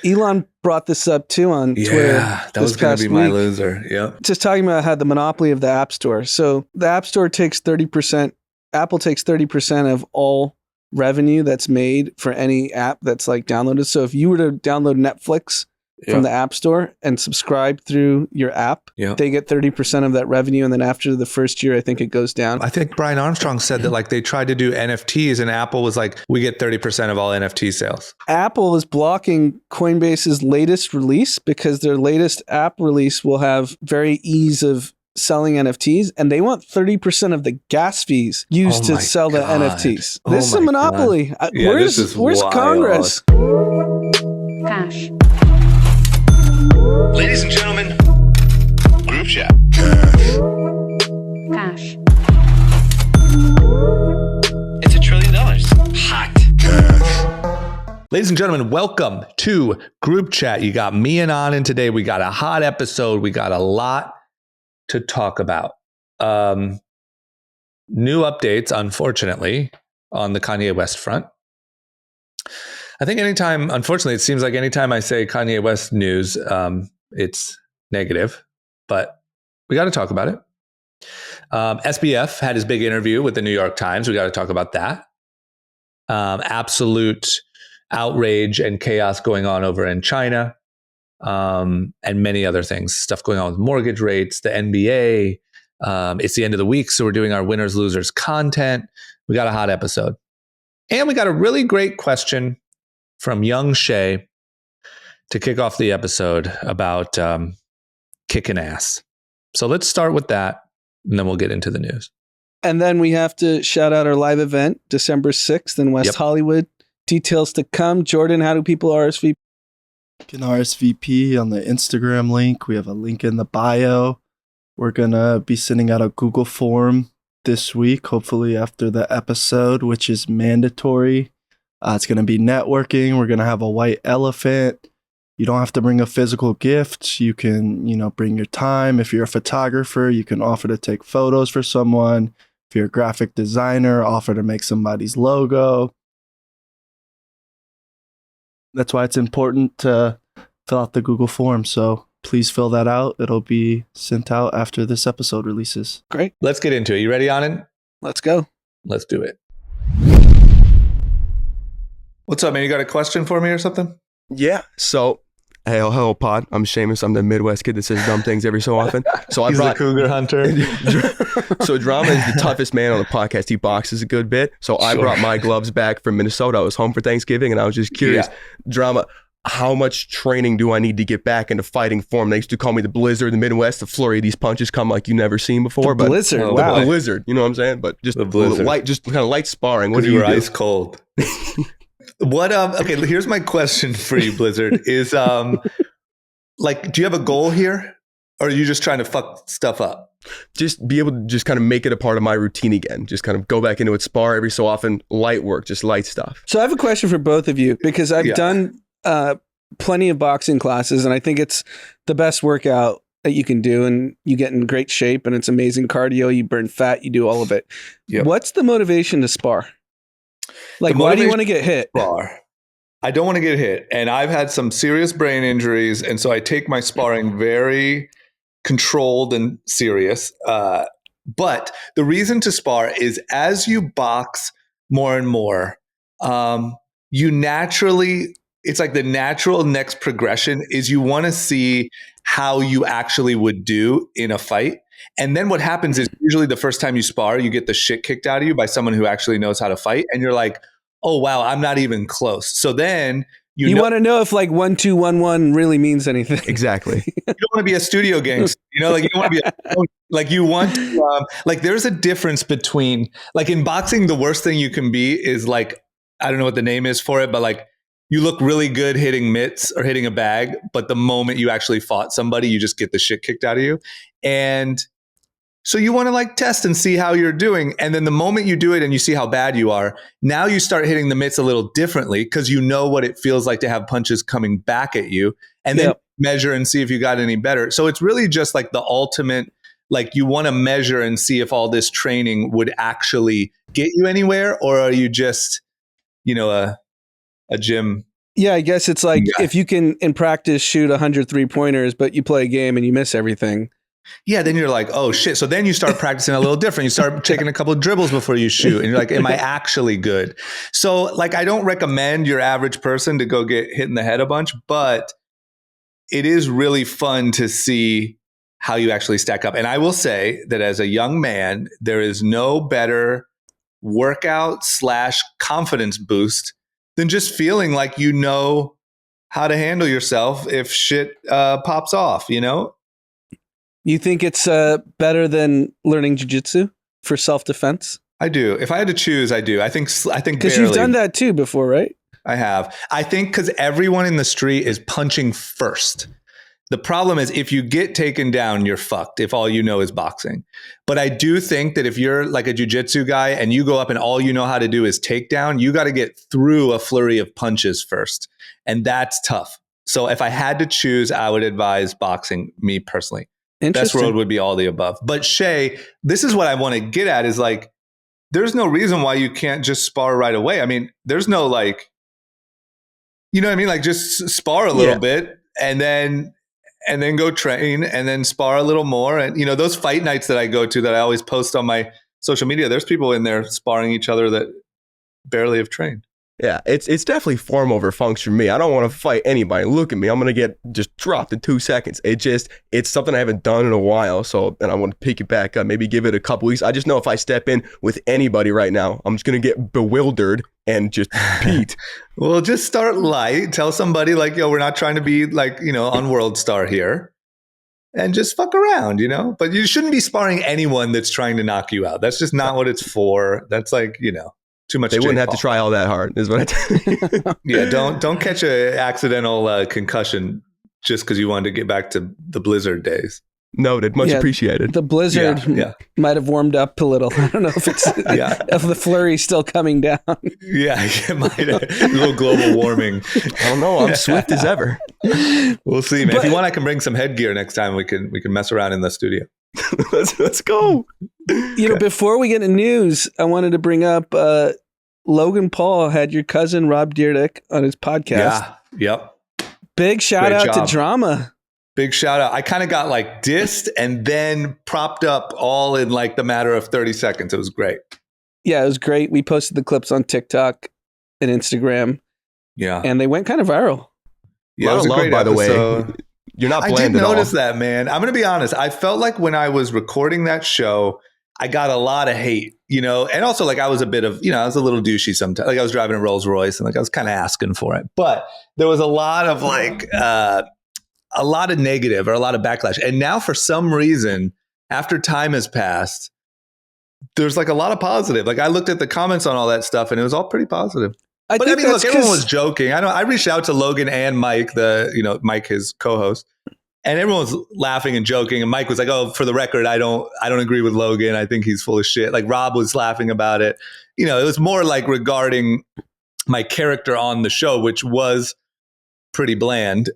Elon brought this up too on Twitter. Yeah, that was going to be my loser. Yep. Just talking about how the monopoly of the App Store. So the App Store takes 30%, Apple takes 30% of all revenue that's made for any app that's like downloaded. So if you were to download Netflix from the App Store and subscribe through your app, they get 30% of that revenue. And then after the first year, I think it goes down. I think Brian Armstrong said that like they tried to do NFTs and Apple was like, we get 30% of all NFT sales. Apple is blocking Coinbase's latest release because their latest app release will have very ease of selling NFTs, and they want 30% of the gas fees used to sell the NFTs. This is a monopoly. Where's Congress? Cash. Ladies and gentlemen, group chat. Cash. It's $1 trillion. Hot. Ladies and gentlemen, welcome to Group Chat. You got me and Anand today. We got a hot episode. We got a lot to talk about. New updates, unfortunately, on the Kanye West front. I think unfortunately, it seems like anytime I say Kanye West news, it's negative, but we got to talk about it. SBF had his big interview with the New York Times. We got to talk about that. Absolute outrage and chaos going on over in China. And many other things, stuff going on with mortgage rates, the NBA. It's the end of the week, so we're doing our winners, losers content. We got a hot episode. And we got a really great question from Young Shay to kick off the episode about kicking ass. So let's start with that, and then we'll get into the news. And then we have to shout out our live event, December 6th in West Hollywood. Details to come. Jordan, how do people RSVP? You can RSVP on the Instagram link. We have a link in the bio. We're going to be sending out a Google form this week, hopefully after the episode, which is mandatory. It's going to be networking. We're going to have a white elephant. You don't have to bring a physical gift. You can, bring your time. If you're a photographer, you can offer to take photos for someone. If you're a graphic designer, offer to make somebody's logo. That's why it's important to fill out the Google form. So please fill that out. It'll be sent out after this episode releases. Great. Let's get into it. You ready, Anand? Let's go. Let's do it. What's up, man? You got a question for me or something? Yeah. So, hello, pod. I'm Seamus. I'm the Midwest kid that says dumb things every so often. So He's the cougar hunter. So Drama is the toughest man on the podcast. He boxes a good bit. So I brought my gloves back from Minnesota. I was home for Thanksgiving, and I was just curious. Drama, how much training do I need to get back into fighting form? They used to call me the Blizzard in the Midwest. The flurry of these punches come like you've never seen before. The Blizzard, wow. The Blizzard, you know what I'm saying? But just the Blizzard. Light, just kind of light sparring. What do you do? Ice cold. Okay, here's my question for you, Blizzard, is do you have a goal here? Or are you just trying to fuck stuff up? Just be able to just kind of make it a part of my routine again. Just kind of go back into it, spar every so often, light work, just light stuff. So I have a question for both of you, because I've done plenty of boxing classes, and I think it's the best workout that you can do, and you get in great shape, and it's amazing cardio, you burn fat, you do all of it. Yep. What's the motivation to spar? Like, why do you want to get hit? I don't want to get hit. And I've had some serious brain injuries. And so I take my sparring very controlled and serious. But the reason to spar is as you box more and more, you naturally, it's like the natural next progression is you want to see how you actually would do in a fight. And then what happens is usually the first time you spar, you get the shit kicked out of you by someone who actually knows how to fight. And you're like, oh, wow, I'm not even close. So then you want to know if like 1, 2, 1, 1 really means anything. Exactly. You don't want to be a studio gangster. You don't want to be there's a difference between like in boxing, the worst thing you can be is like, I don't know what the name is for it, but like you look really good hitting mitts or hitting a bag. But the moment you actually fought somebody, you just get the shit kicked out of you. And so you want to like test and see how you're doing. And then the moment you do it and you see how bad you are, now you start hitting the mitts a little differently because you know what it feels like to have punches coming back at you, and then measure and see if you got any better. So it's really just like the ultimate, like you want to measure and see if all this training would actually get you anywhere, or are you just, a gym Yeah, I guess it's like Yeah. if you can in practice shoot 100 3-pointers, but you play a game and you miss everything. Yeah, then you're like, oh shit. So then you start practicing a little different. You start taking a couple of dribbles before you shoot. And you're like, am I actually good? So like, I don't recommend your average person to go get hit in the head a bunch, but it is really fun to see how you actually stack up. And I will say that as a young man, there is no better workout / confidence boost than just feeling like you know how to handle yourself if shit pops off, you know? You think it's better than learning jiu-jitsu for self-defense? I do. If I had to choose, I do. I think Because you've done that too before, right? I have. I think because everyone in the street is punching first. The problem is if you get taken down, you're fucked if all you know is boxing. But I do think that if you're like a jiu-jitsu guy and you go up and all you know how to do is takedown, you got to get through a flurry of punches first. And that's tough. So if I had to choose, I would advise boxing, me personally. Best road would be all the above. But Shay, this is what I want to get at is like, there's no reason why you can't just spar right away. I mean, there's no like, you know what I mean? Like just spar a little bit and then go train and then spar a little more. And, you know, those fight nights that I go to that I always post on my social media, there's people in there sparring each other that barely have trained. Yeah, it's definitely form over function for me. I don't want to fight anybody. Look at me. I'm going to get just dropped in 2 seconds. It's something I haven't done in a while. So, and I want to pick it back up, maybe give it a couple weeks. I just know if I step in with anybody right now, I'm just going to get bewildered and just beat. Well, just start light. Tell somebody like, yo, we're not trying to be like, you know, on World Star here. And just fuck around, you know? But you shouldn't be sparring anyone that's trying to knock you out. That's just not what it's for. That's like, you know. Too much. They wouldn't have to try all that hard, is what I tell you. Yeah, don't catch an accidental concussion just because you wanted to get back to the Blizzard days. Noted, much appreciated. The Blizzard might have warmed up a little. I don't know if it's if the flurry's still coming down. Yeah, it might have. A little global warming. I don't know. I'm swift as ever. We'll see, man. If you want, I can bring some headgear next time. We can mess around in the studio. Let's go. You know, before we get into news, I wanted to bring up Logan Paul had your cousin Rob Dyrdek on his podcast. Yeah. Yep. Big shout out to Drama. Big shout out. I kind of got like dissed and then propped up all in like the matter of 30 seconds. It was great. Yeah, it was great. We posted the clips on TikTok and Instagram. Yeah. And they went kind of viral. Yeah, it was a great by episode. the way. You're not bland I did at notice all. that, man. I'm going to be honest. I felt like when I was recording that show, I got a lot of hate, you know, and also like I was a bit of, you know, I was a little douchey sometimes. Like I was driving a Rolls Royce and like I was kind of asking for it. But there was a lot of like a lot of negative or a lot of backlash. And now for some reason, after time has passed, there's like a lot of positive. Like I looked at the comments on all that stuff and it was all pretty positive. But I mean, look, everyone was joking. I reached out to Logan and Mike, Mike, his co-host, and everyone was laughing and joking. And Mike was like, "Oh, for the record, I don't agree with Logan. I think he's full of shit." Like Rob was laughing about it. You know, it was more like regarding my character on the show, which was pretty bland.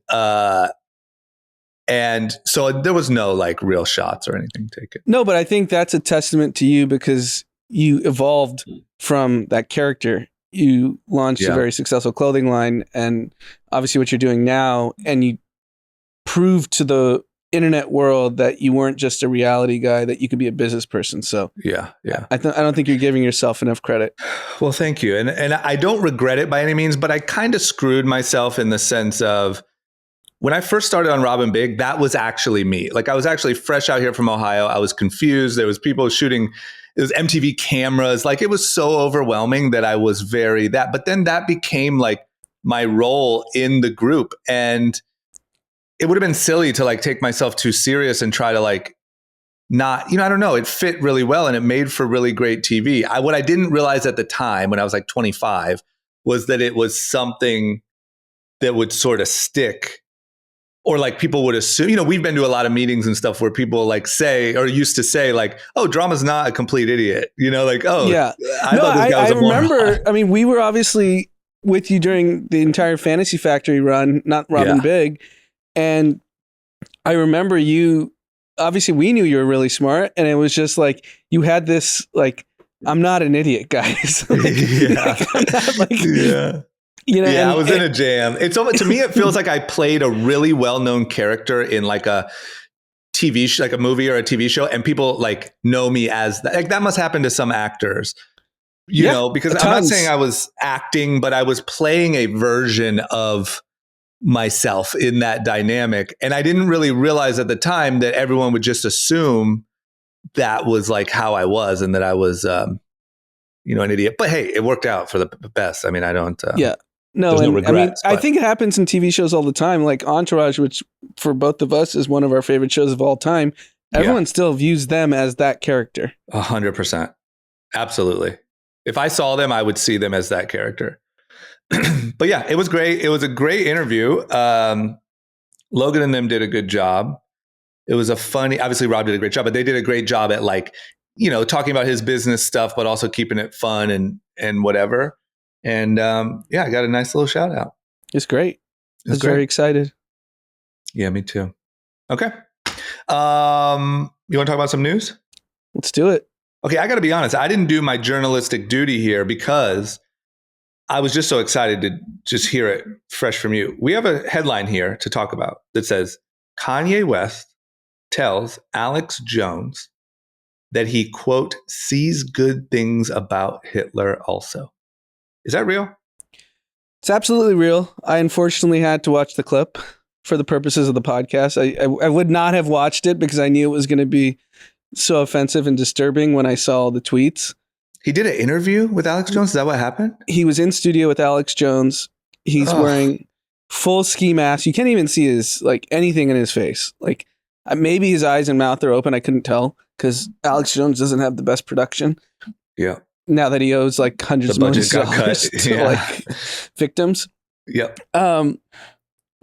And so there was no like real shots or anything taken. No, but I think that's a testament to you because you evolved from that character. You launched a very successful clothing line and obviously what you're doing now. And you proved to the internet world that you weren't just a reality guy, that you could be a business person. So yeah. I don't think you're giving yourself enough credit. Well, thank you. And I don't regret it by any means, but I kind of screwed myself in the sense of when I first started on Rob & Big, that was actually me. Like I was actually fresh out here from Ohio. I was confused. There was people shooting. It was MTV cameras. Like it was so overwhelming that I was but then that became like my role in the group. And it would have been silly to like take myself too serious and try to like not, I don't know. It fit really well and it made for really great TV. What I didn't realize at the time when I was like 25 was that it was something that would sort of stick. Or like people would assume, we've been to a lot of meetings and stuff where people like say or used to say like, oh, Drama's not a complete idiot. Like, oh, yeah. I thought this guy was a remember, moron. I mean, we were obviously with you during the entire Fantasy Factory run, not Rob & Big. And I remember obviously we knew you were really smart. And it was just like, you had this like, I'm not an idiot, guys. You know, Yeah, I was in a jam. It's almost, to me, it feels like I played a really well-known character in like a TV show, like a movie or a TV show, and people like know me as that. Like that must happen to some actors, you Yeah, know, because I'm not saying I was acting, but I was playing a version of myself in that dynamic. And I didn't really realize at the time that everyone would just assume that was like how I was and that I was, you know, an idiot. But hey, it worked out for the best. I mean, I don't. Yeah. No, there's and regrets, I but- think it happens in TV shows all the time, like Entourage, which for both of us is one of our favorite shows of all time. Everyone still views them as that character. 100%. Absolutely. If I saw them, I would see them as that character. But yeah, it was great. It was a great interview. Logan and them did a good job. It was a funny, obviously Rob did a great job, but they did a great job at like, you know, talking about his business stuff, but also keeping it fun and whatever. And yeah, I got a nice little shout out. It's great. I was great. very excited. Yeah, me too. Okay. You want to talk about some news? Let's do it. Okay, I got to be honest. I didn't do my journalistic duty here because I was just so excited to just hear it fresh from you. We have a headline here to talk about that says Kanye West tells Alex Jones that he, quote, sees good things about Hitler also. Is that real? It's absolutely real. I unfortunately had to watch the clip for the purposes of the podcast. I would not have watched it because I knew it was going to be so offensive and disturbing when I saw the tweets. He did an interview with Alex Jones. Is that what happened? He was in studio with Alex Jones. He's wearing full ski mask. You can't even see his like anything in his face. Like maybe his eyes and mouth are open. I couldn't tell because Alex Jones doesn't have the best production. Yeah. Now that he owes like hundreds of millions of dollars to like victims. Yep.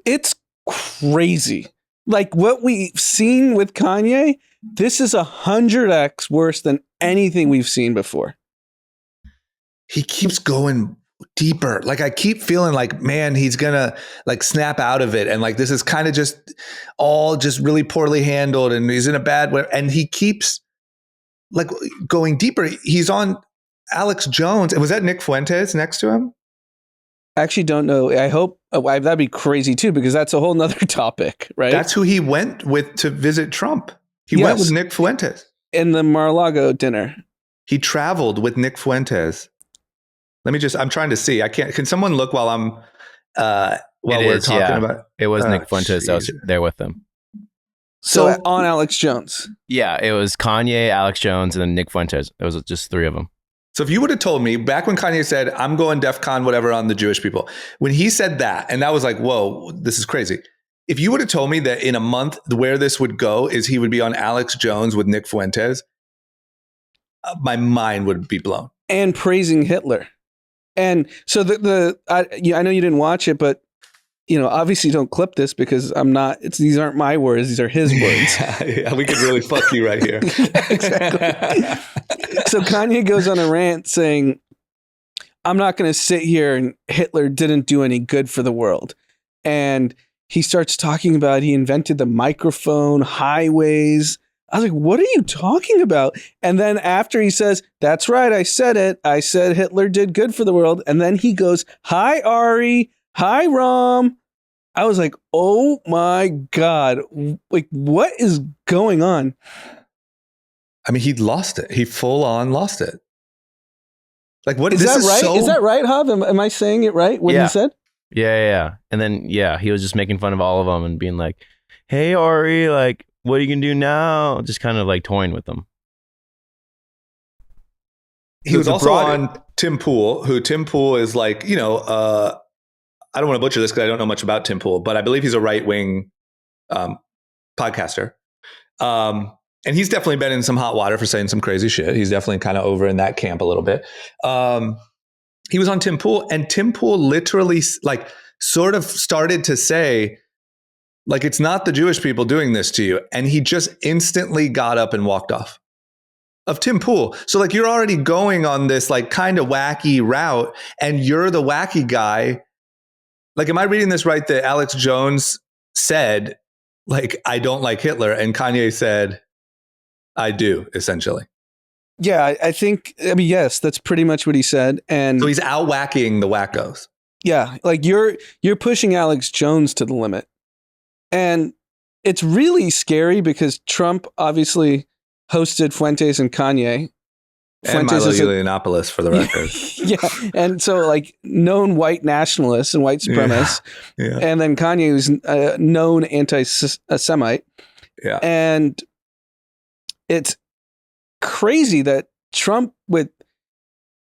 It's crazy. Like what we've seen with Kanye, this is 100x worse than anything we've seen before. He keeps going deeper. Like I keep feeling like, man, he's gonna like snap out of it. And like, this is kind of just all just really poorly handled and he's in a bad way. And he keeps like going deeper. He's on Alex Jones. And was that Nick Fuentes next to him? I actually don't know. I hope that'd be crazy too, because that's a whole nother topic, right? That's who he went with to visit Trump. He went with Nick Fuentes. In the Mar-a-Lago dinner. He traveled with Nick Fuentes. I'm trying to see. I can't, can someone look while I'm, we're talking about? It was Nick Fuentes that was there with them. So on Alex Jones. Yeah, it was Kanye, Alex Jones, and then Nick Fuentes. It was just three of them. So if you would have told me back when Kanye said, I'm going DEF CON, whatever, on the Jewish people, when he said that, and that was like, whoa, this is crazy. If you would have told me that in a month, where this would go is he would be on Alex Jones with Nick Fuentes, my mind would be blown. And praising Hitler. And so I know you didn't watch it, but you know, obviously don't clip this because these aren't my words. These are his words. Yeah, we could really fuck you right here. Exactly. So Kanye goes on a rant saying, I'm not going to sit here and Hitler didn't do any good for the world. And he starts talking about he invented the microphone, highways. I was like, what are you talking about? And then after he says, that's right, I said it. I said Hitler did good for the world. And then he goes, hi, Ari. Hi, Rom. I was like, oh my God. Like, what is going on? I mean, he lost it. He full on lost it. Like, what is this that right? So... Is that right, Hav? Am I saying it right? What he said? Yeah. And then, he was just making fun of all of them and being like, hey, Ari, like, what are you going to do now? Just kind of like toying with them. He was also on Tim Pool, who Tim Pool is like, you know, I don't want to butcher this because I don't know much about Tim Pool, but I believe he's a right-wing podcaster. And he's definitely been in some hot water for saying some crazy shit. He's definitely kind of over in that camp a little bit. He was on Tim Pool, and Tim Pool literally like sort of started to say, like, it's not the Jewish people doing this to you. And he just instantly got up and walked off of Tim Pool. So like, you're already going on this like kind of wacky route and you're the wacky guy. Like, am I reading this right? That Alex Jones said, like, I don't like Hitler. And Kanye said, I do, essentially. Yeah, I think, yes, that's pretty much what he said. And so he's out whacking the wackos. Yeah, like you're pushing Alex Jones to the limit. And it's really scary because Trump obviously hosted Fuentes and Kanye. And Milo Yiannopoulos, for the record. Yeah, and so like known white nationalists and white supremacists, Yeah. and then Kanye was a known anti-Semite. Yeah. And it's crazy that Trump, with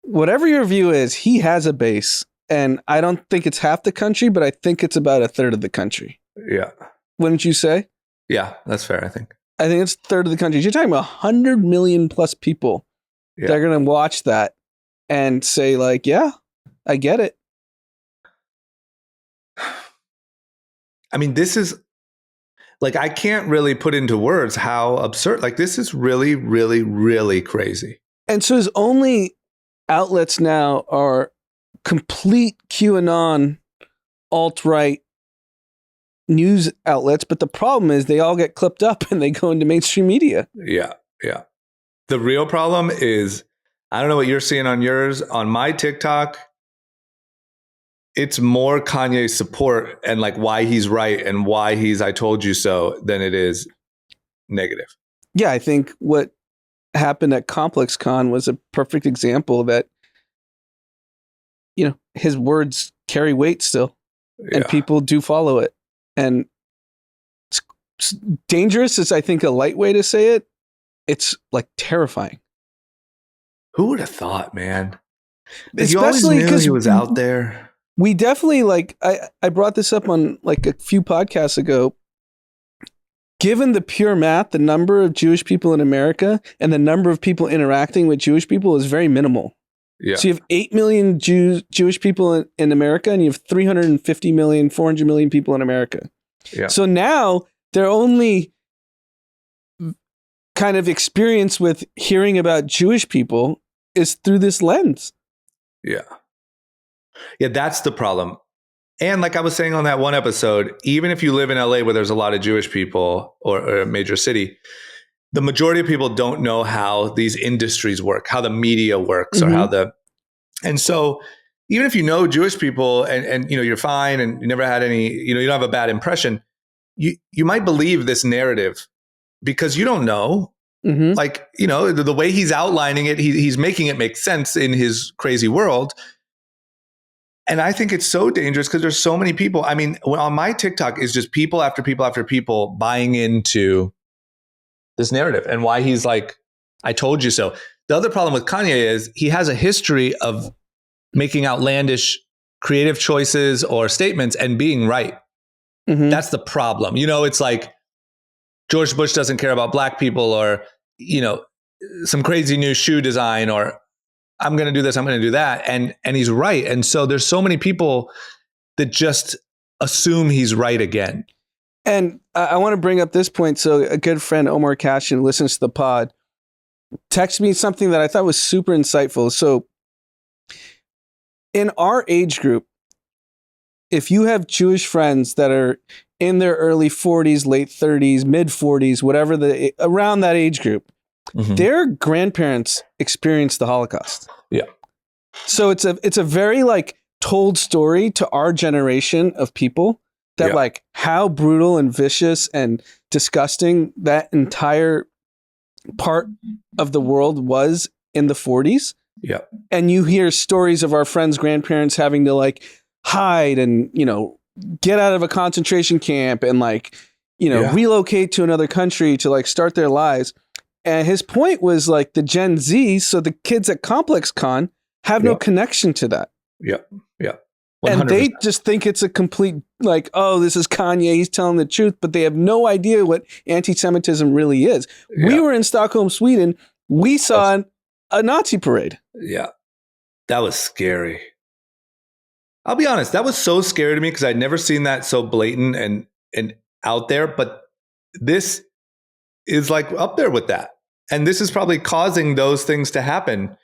whatever your view is, he has a base. And I don't think it's half the country, but I think it's about a third of the country. Yeah. Wouldn't you say? Yeah, that's fair, I think. I think it's a third of the country. You're talking about 100 million plus people that are going to watch that and say like, yeah, I get it. I mean, this is like, I can't really put into words how absurd, like this is really, really, really crazy. And so his only outlets now are complete QAnon alt-right news outlets. But the problem is they all get clipped up and they go into mainstream media. Yeah. Yeah. The real problem is, I don't know what you're seeing on yours. On my TikTok, it's more Kanye support and like why he's right and why he's I told you so than it is negative. Yeah, I think what happened at Complex Con was a perfect example that, you know, his words carry weight still, and people do follow it. And it's dangerous is, I think, a light way to say it. It's like terrifying. Who would have thought, man? Like, Especially you always knew because he was out there. We definitely, like, I brought this up on like a few podcasts ago. Given the pure math, the number of Jewish people in America and the number of people interacting with Jewish people is very minimal. Yeah. So you have 8 million Jewish people in America, and you have 350 million, 400 million people in America. Yeah. So now their only kind of experience with hearing about Jewish people is through this lens. Yeah. Yeah, that's the problem. And like I was saying on that one episode, even if you live in LA where there's a lot of Jewish people or a major city, the majority of people don't know how these industries work, how the media works, or how and so even if you know Jewish people and you know you're fine and you never had any, you know, you don't have a bad impression, you might believe this narrative because you don't know. Like, you know, the way he's outlining it, he's making it make sense in his crazy world. And I think it's so dangerous because there's so many people. I mean, on my TikTok is just people after people after people buying into this narrative and why he's like, I told you so. The other problem with Kanye is he has a history of making outlandish creative choices or statements and being right. That's the problem. You know, it's like George Bush doesn't care about black people, or, you know, some crazy new shoe design, or I'm going to do this, I'm going to do that. And he's right. And so there's so many people that just assume he's right again. And I want to bring up this point. So a good friend, Omar Cashin, listens to the pod, texted me something that I thought was super insightful. So in our age group, if you have Jewish friends that are in their early 40s, late 30s, mid 40s, whatever around that age group, their grandparents experienced the Holocaust. Yeah. So it's a very like told story to our generation of people that like how brutal and vicious and disgusting that entire part of the world was in the 40s. Yeah. And you hear stories of our friends' grandparents having to like hide and, you know, get out of a concentration camp and like, you know, relocate to another country to like start their lives. And his point was like the Gen Z, so the kids at Complex Con have no connection to that. Yeah. Yeah. 100%. And they just think it's a complete like, oh, this is Kanye, he's telling the truth, but they have no idea what anti-Semitism really is. Yeah. We were in Stockholm, Sweden. We saw a Nazi parade. Yeah. That was scary. I'll be honest, that was so scary to me because I'd never seen that so blatant and out there. But this is like up there with that. And this is probably causing those things to happen,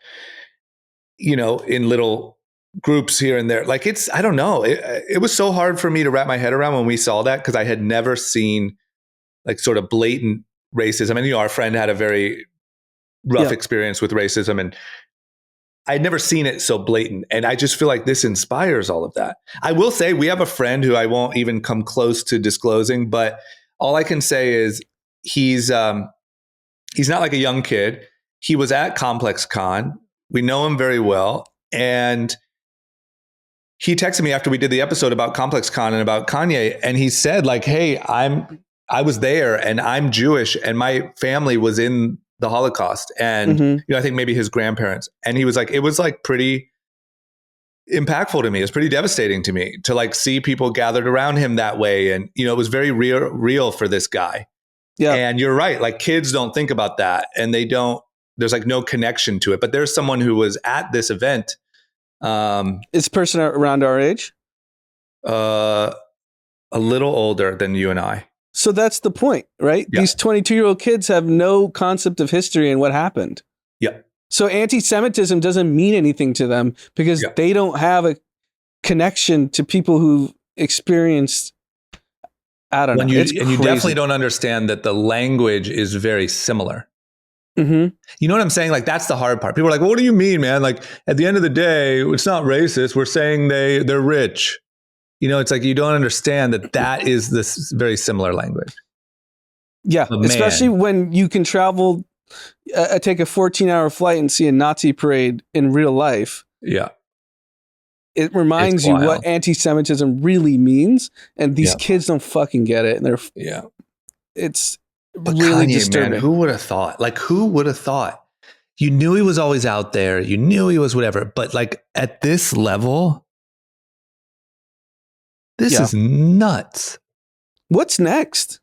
you know, in little groups here and there. Like it's, I don't know. It was so hard for me to wrap my head around when we saw that because I had never seen like sort of blatant racism. And, you know, our friend had a very rough experience with racism. And I'd never seen it so blatant. And I just feel like this inspires all of that. I will say we have a friend who I won't even come close to disclosing, but all I can say is he's not like a young kid. He was at Complex Con. We know him very well. And he texted me after we did the episode about Complex Con and about Kanye. And he said like, hey, I was there and I'm Jewish and my family was in the Holocaust. And, you know, I think maybe his grandparents. And he was like, it was like pretty impactful to me. It was pretty devastating to me to like see people gathered around him that way. And, you know, it was very real for this guy. Yeah. And you're right. Like kids don't think about that and there's like no connection to it. But there's someone who was at this event. Is person around our age? A little older than you and I. So that's the point, right? Yeah. These 22-year-old kids have no concept of history and what happened. Yeah. So anti-Semitism doesn't mean anything to them because they don't have a connection to people who've experienced, I don't know. And you definitely don't understand that the language is very similar. Mm-hmm. You know what I'm saying? Like, that's the hard part. People are like, well, what do you mean, man? Like, at the end of the day, it's not racist. We're saying they're rich. You know, it's like you don't understand that is this very similar language. Yeah, especially when you can travel, take a 14-hour flight and see a Nazi parade in real life. Yeah. It reminds you what anti-Semitism really means, and these kids don't fucking get it. And it's really Kanye, disturbing. Man, who would have thought? Like, who would have thought? You knew he was always out there. You knew he was whatever. But like at this level, this is nuts. What's next?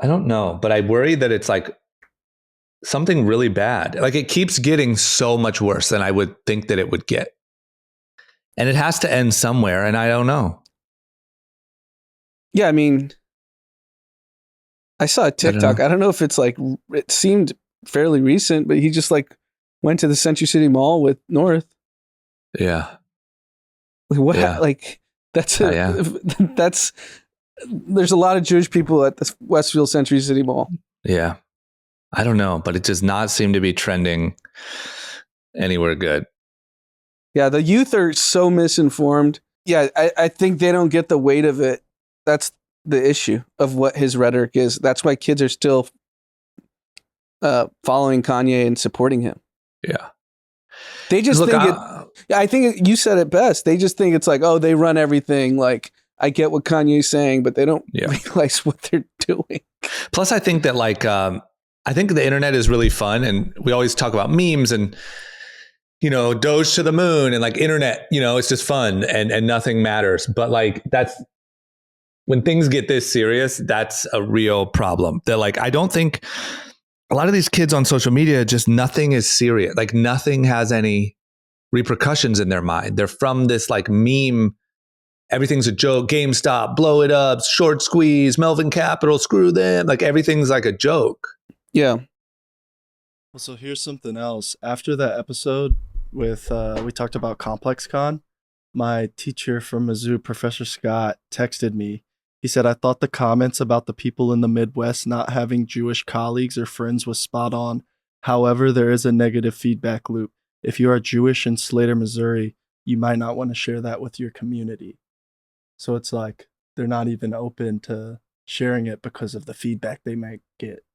I don't know, but I worry that it's like something really bad. Like it keeps getting so much worse than I would think that it would get. And it has to end somewhere, and I don't know. Yeah, I mean, I saw a TikTok. I don't know if it's like, it seemed fairly recent, but he just like went to the Century City Mall with North. Yeah. Like what? Yeah. Like there's a lot of Jewish people at the Westfield Century City Mall. Yeah. I don't know, but it does not seem to be trending anywhere good. Yeah, the youth are so misinformed. Yeah, I think they don't get the weight of it. That's the issue of what his rhetoric is. That's why kids are still following Kanye and supporting him. Yeah. They just I think you said it best. They just think it's like, oh, they run everything. Like, I get what Kanye's saying, but they don't realize what they're doing. Plus, I think that like, I think the internet is really fun, and we always talk about memes and, you know, Doge to the moon and like internet, you know, it's just fun and nothing matters. But like, that's when things get this serious, that's a real problem. They're like, I don't think a lot of these kids on social media, just nothing is serious. Like nothing has any repercussions in their mind. They're from this like meme. Everything's a joke. GameStop, blow it up, short squeeze, Melvin Capital, screw them. Like everything's like a joke. Yeah. Well, so here's something else. After that episode with, we talked about Complex Con, my teacher from Mizzou, Professor Scott, texted me. He said, I thought the comments about the people in the Midwest not having Jewish colleagues or friends was spot on. However, there is a negative feedback loop. If you are Jewish in Slater, Missouri, you might not want to share that with your community. So it's like they're not even open to sharing it because of the feedback they might get.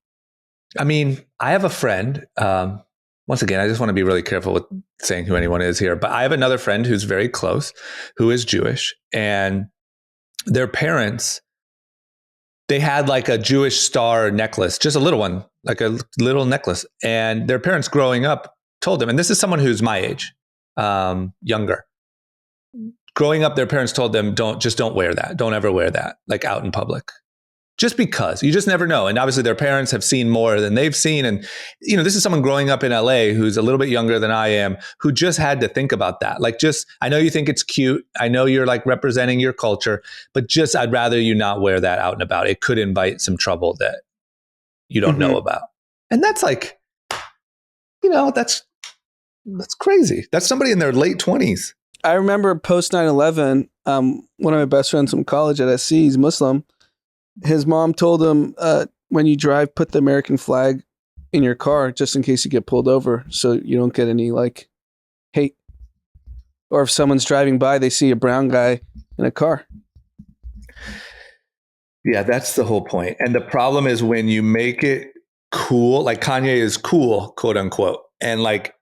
I mean, I have a friend. Once again, I just want to be really careful with saying who anyone is here, but I have another friend who's very close, who is Jewish, and their parents, they had like a Jewish star necklace, just a little one, like a little necklace. And their parents growing up told them, and this is someone who's my age, younger. Growing up, their parents told them, don't wear that. Don't ever wear that, like out in public. Just because you just never know. And obviously their parents have seen more than they've seen. And, you know, this is someone growing up in LA who's a little bit younger than I am, who just had to think about that. Like, just, I know you think it's cute. I know you're like representing your culture, but just, I'd rather you not wear that out and about. It could invite some trouble that you don't know about. And that's like, you know, that's crazy. That's somebody in their late 20s. I remember post 9/11, one of my best friends from college at SC, he's Muslim. His mom told him, when you drive, put the American flag in your car just in case you get pulled over, so you don't get any like hate. Or if someone's driving by, they see a brown guy in a car. Yeah, that's the whole point. And the problem is when you make it cool, like Kanye is cool, quote unquote. And like,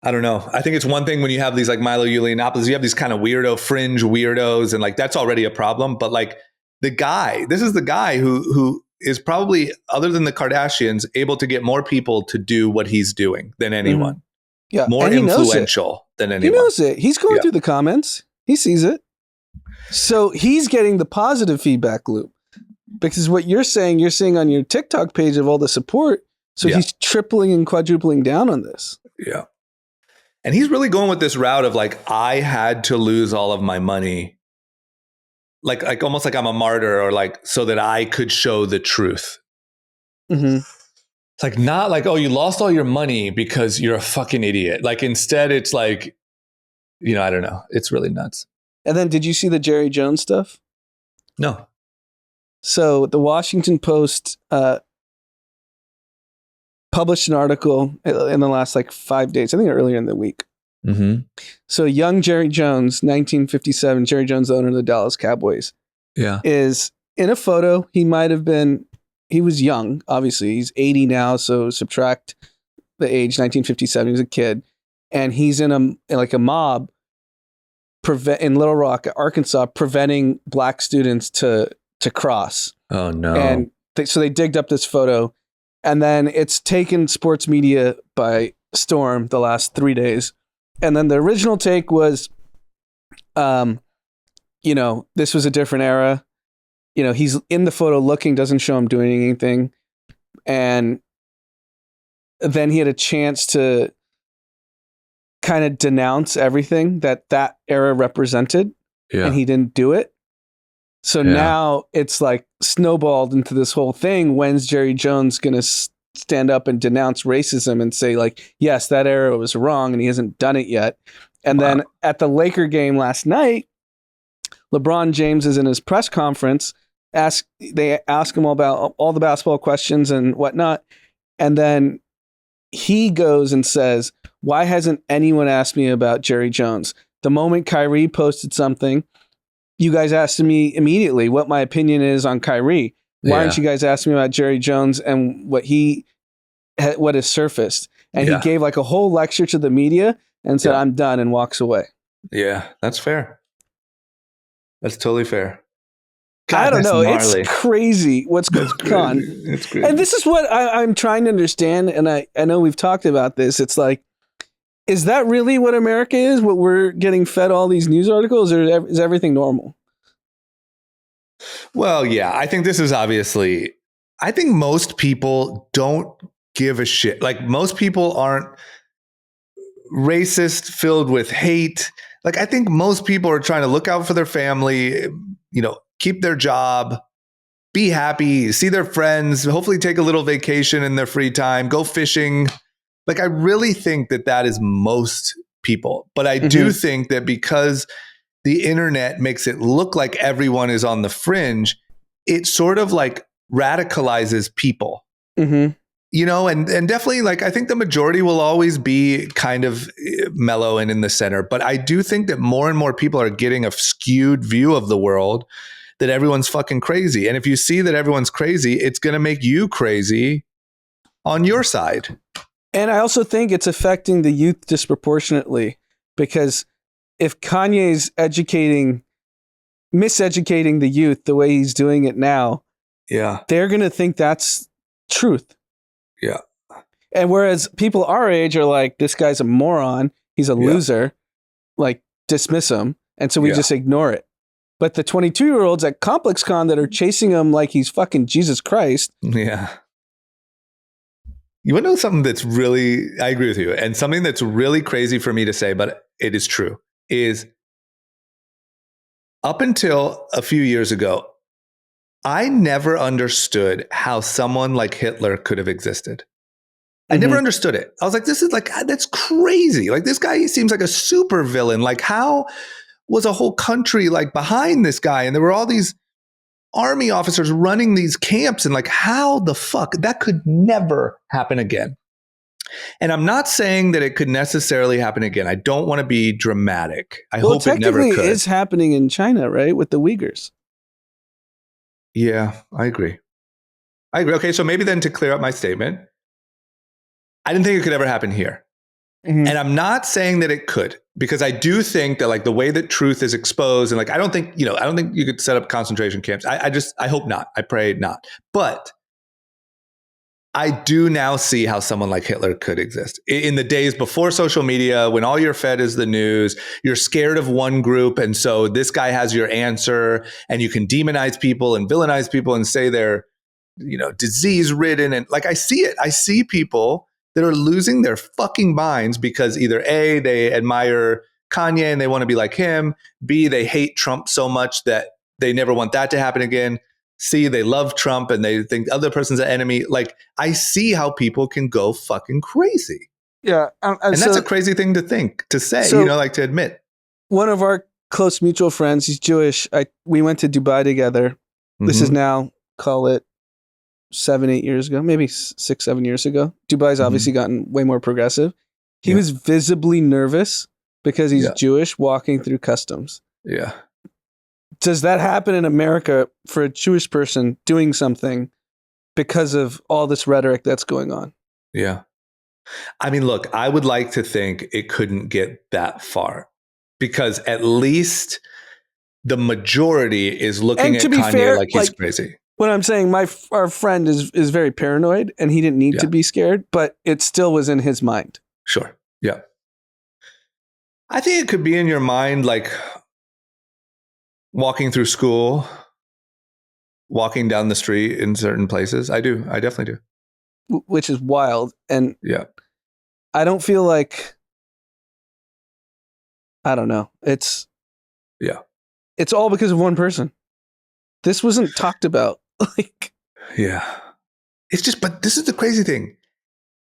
I don't know. I think it's one thing when you have these like Milo Yiannopoulos, you have these kind of weirdo fringe weirdos, and like that's already a problem. But like this is the guy who is probably, other than the Kardashians, able to get more people to do what he's doing than anyone. Mm-hmm. Yeah, more influential than anyone. He knows it. He's going through the comments. He sees it. So he's getting the positive feedback loop, because what you're seeing on your TikTok page of all the support. So he's tripling and quadrupling down on this. Yeah. And he's really going with this route of like, I had to lose all of my money. Like almost like I'm a martyr, or like so that I could show the truth. Mm-hmm. It's like not like, oh, you lost all your money because you're a fucking idiot. Like instead it's like, I don't know. It's really nuts. And then did you see the Jerry Jones stuff? No. So the Washington Post published an article in the last like 5 days, I think earlier in the week. Mm-hmm. So young Jerry Jones, 1957, Jerry Jones, the owner of the Dallas Cowboys, is in a photo. He was young, obviously. He's 80 now, so subtract the age, 1957. He was a kid. And he's in a mob in Little Rock, Arkansas, preventing black students to cross. Oh, no. And so they digged up this photo, and then it's taken sports media by storm the last 3 days. And then the original take was, this was a different era. He's in the photo looking, doesn't show him doing anything. And then he had a chance to kind of denounce everything that era represented. Yeah. And he didn't do it. So now it's like snowballed into this whole thing. When's Jerry Jones going to stand up and denounce racism and say like, yes, that era was wrong, and he hasn't done it yet. And then at the Laker game last night, LeBron James is in his press conference. They ask him all about all the basketball questions and whatnot. And then he goes and says, why hasn't anyone asked me about Jerry Jones? The moment Kyrie posted something, you guys asked me immediately what my opinion is on Kyrie. Why aren't you guys asking me about Jerry Jones and what has surfaced? And he gave like a whole lecture to the media and said, I'm done, and walks away. Yeah, that's fair. That's totally fair. God, I don't know. Gnarly. It's crazy what's going on. It's crazy. And this is what I'm trying to understand. And I know we've talked about this. It's like, is that really what America is? What we're getting fed all these news articles, or is everything normal? Well, yeah, I think this is obviously, I think most people don't give a shit. Like most people aren't racist, filled with hate. Like I think most people are trying to look out for their family, keep their job, be happy, see their friends, hopefully take a little vacation in their free time, go fishing. Like I really think that is most people. But I do think that because the internet makes it look like everyone is on the fringe, it sort of like radicalizes people. Mm-hmm. And definitely like I think the majority will always be kind of mellow and in the center. But I do think that more and more people are getting a skewed view of the world, that everyone's fucking crazy. And if you see that everyone's crazy, it's going to make you crazy on your side. And I also think it's affecting the youth disproportionately, because if Kanye's miseducating the youth the way he's doing it now, they're going to think that's truth. Yeah. And whereas people our age are like, this guy's a moron, he's a loser, like dismiss him. And so we just ignore it. But the 22-year-olds at ComplexCon that are chasing him like he's fucking Jesus Christ. Yeah. You want to know something that's really, I agree with you, and something that's really crazy for me to say, but it is true, is up until a few years ago, I never understood how someone like Hitler could have existed. I never understood it. I was like, this is like, that's crazy. Like this guy seems like a super villain. Like how was a whole country like behind this guy? And there were all these army officers running these camps, and like, how the fuck that could never happen again. And I'm not saying that it could necessarily happen again. I don't want to be dramatic. I hope it never technically could. it's happening in China, right? With the Uyghurs. Yeah, I agree. Okay, so maybe then to clear up my statement, I didn't think it could ever happen here. Mhm. And I'm not saying that it could, because I do think that like the way that truth is exposed, and like I don't think you could set up concentration camps. I hope not. I pray not. But I do now see how someone like Hitler could exist. In the days before social media, when all you're fed is the news, you're scared of one group. And so this guy has your answer, and you can demonize people and villainize people and say they're, disease ridden. And like, I see it. I see people that are losing their fucking minds because either A, they admire Kanye and they want to be like him. B, they hate Trump so much that they never want that to happen again. C, they love Trump and they think the other person's an enemy. Like, I see how people can go fucking crazy. Yeah. And that's a crazy thing to say, like to admit. One of our close mutual friends, he's Jewish. We went to Dubai together. This is now, call it 7-8 years ago, maybe 6-7 years ago. Dubai's obviously gotten way more progressive. He was visibly nervous because he's Jewish walking through customs. Yeah. Does that happen in America for a Jewish person doing something because of all this rhetoric that's going on? Yeah. I mean, look, I would like to think it couldn't get that far, because at least the majority is looking at Kanye like he's crazy. What I'm saying, our friend is very paranoid, and he didn't need to be scared, but it still was in his mind. Sure. Yeah. I think it could be in your mind, like walking through school, walking down the street in certain places. I do. I definitely do. Which is wild. And I don't feel like, I don't know. It's all because of one person. This wasn't talked about. It's just, but this is the crazy thing.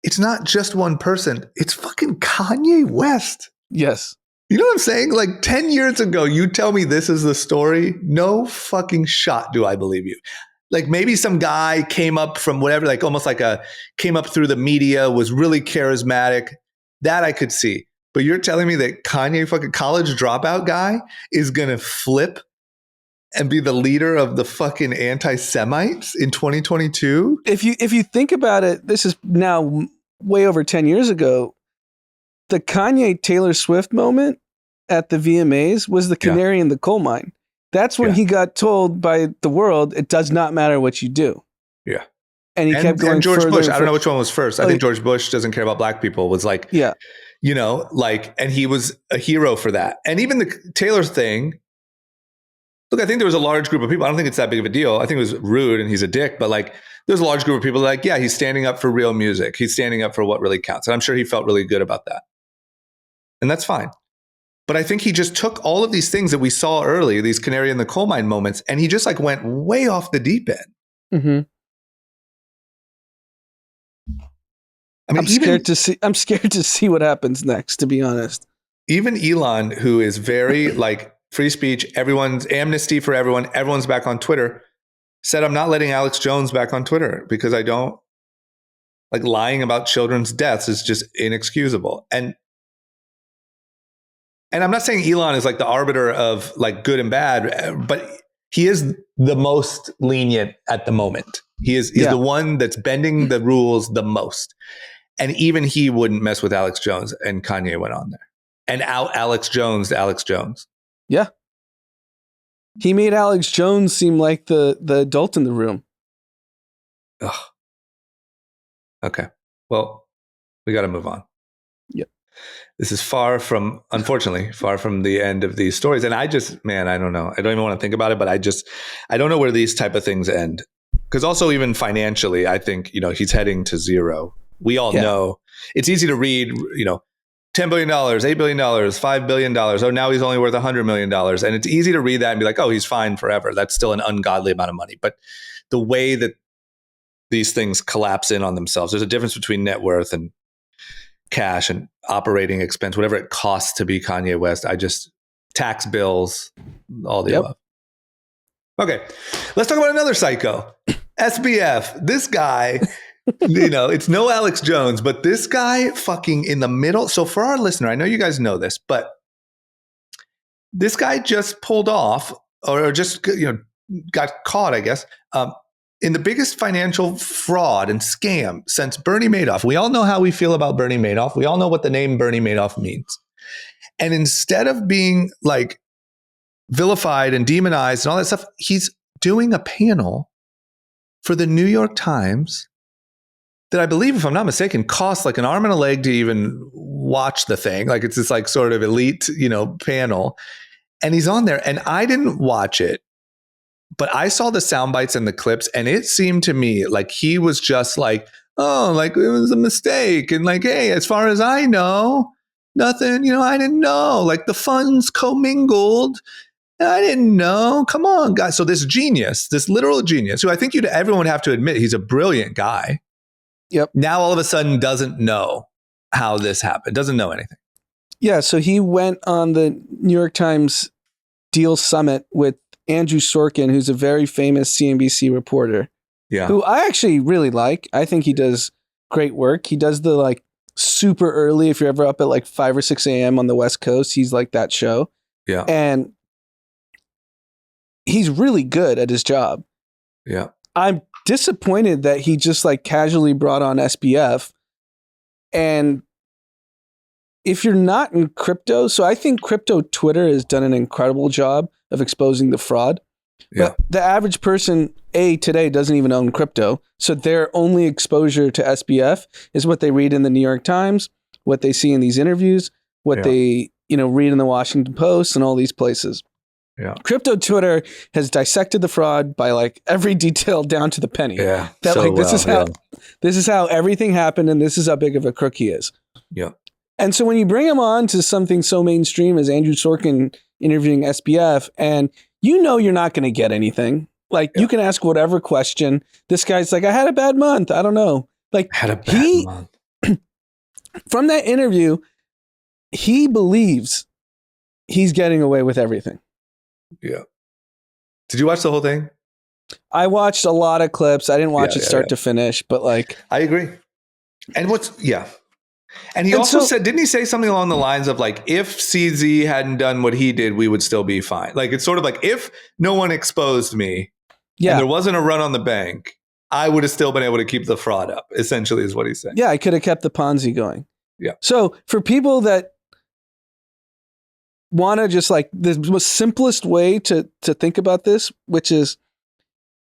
It's not just one person. It's fucking Kanye West. Yes. You know what I'm saying? Like 10 years ago, you tell me this is the story. No fucking shot do I believe you. Like maybe some guy came up from whatever, like almost like came up through the media, was really charismatic. That I could see. But you're telling me that Kanye, fucking college dropout guy, is going to flip and be the leader of the fucking anti-Semites in 2022? If you think about it, this is now way over 10 years ago. The Kanye Taylor Swift moment at the VMAs was the canary in the coal mine. That's when he got told by the world, it does not matter what you do. Yeah. And he kept going. And George Bush, I don't know further. which one was first. I think George Bush doesn't care about black people was like, and he was a hero for that. And even the Taylor thing, look, I think there was a large group of people. I don't think it's that big of a deal. I think it was rude and he's a dick, but like there's a large group of people like, yeah, he's standing up for real music. He's standing up for what really counts. And I'm sure he felt really good about that. And that's fine. But I think he just took all of these things that we saw early, these canary in the coal mine moments, and he just like went way off the deep end. Mm-hmm. I mean, I'm scared to see what happens next, to be honest. Even Elon, who is very like free speech, everyone's amnesty for everyone, everyone's back on Twitter, said, I'm not letting Alex Jones back on Twitter because I don't like lying about children's deaths is just inexcusable. And I'm not saying Elon is like the arbiter of like good and bad, but he is the most lenient at the moment. He's the one that's bending the rules the most. And even he wouldn't mess with Alex Jones, and Kanye went on there and out Alex Jones to Alex Jones. Yeah. He made Alex Jones seem like the adult in the room. Ugh. Okay. Well, we got to move on. Yep. This is unfortunately, far from the end of these stories. And I don't know. I don't even want to think about it, but I don't know where these type of things end. Because also even financially, I think, he's heading to zero. We all know it's easy to read, $10 billion, $8 billion, $5 billion. Oh, now he's only worth $100 million. And it's easy to read that and be like, oh, he's fine forever. That's still an ungodly amount of money. But the way that these things collapse in on themselves, there's a difference between net worth and cash and operating expense, whatever it costs to be Kanye West. Tax bills, all the above. Okay, Let's talk about another psycho. SBF. This guy, it's no Alex Jones, but this guy fucking in the middle. So for our listener, I know you guys know this, but this guy just pulled off or just, got caught, I guess, in the biggest financial fraud and scam since Bernie Madoff. We all know how we feel about Bernie Madoff. We all know what the name Bernie Madoff means. And instead of being like vilified and demonized and all that stuff, he's doing a panel for the New York Times that I believe, if I'm not mistaken, costs like an arm and a leg to even watch the thing. Like it's this like sort of elite, panel. And he's on there and I didn't watch it. But I saw the sound bites and the clips, and it seemed to me like he was just like, oh, like it was a mistake. And like, hey, as far as I know, nothing, I didn't know. Like the funds commingled. I didn't know. Come on, guys. So this genius, this literal genius, who I think everyone would have to admit he's a brilliant guy. Yep. Now all of a sudden doesn't know how this happened, doesn't know anything. Yeah. So he went on the New York Times Deal Summit with Andrew Sorkin, who's a very famous CNBC reporter, who I actually really like. I think he does great work. He does the like super early, if you're ever up at like 5 or 6 a.m. on the West Coast, he's like that show. Yeah. And he's really good at his job. Yeah. I'm disappointed that he just like casually brought on SBF. And if you're not in crypto, so I think crypto Twitter has done an incredible job of exposing the fraud. Yeah. But the average person, today doesn't even own crypto. So their only exposure to SBF is what they read in the New York Times, what they see in these interviews, what they, read in the Washington Post and all these places. Yeah. Crypto Twitter has dissected the fraud by like every detail down to the penny. Yeah. That this is how everything happened and this is how big of a crook he is. Yeah. And so when you bring him on to something so mainstream as Andrew Sorkin interviewing SBF, and you're not going to get anything. Like you can ask whatever question. This guy's like, I had a bad month. I don't know. Like had a bad month. From that interview, he believes he's getting away with everything. Yeah. Did you watch the whole thing? I watched a lot of clips. I didn't watch it start to finish, but like I agree. And And he also said, didn't he say something along the lines of like, if CZ hadn't done what he did, we would still be fine. Like, it's sort of like, if no one exposed me and there wasn't a run on the bank, I would have still been able to keep the fraud up, essentially is what he said. Yeah, I could have kept the Ponzi going. Yeah. So for people that want to just like the most simplest way to think about this, which is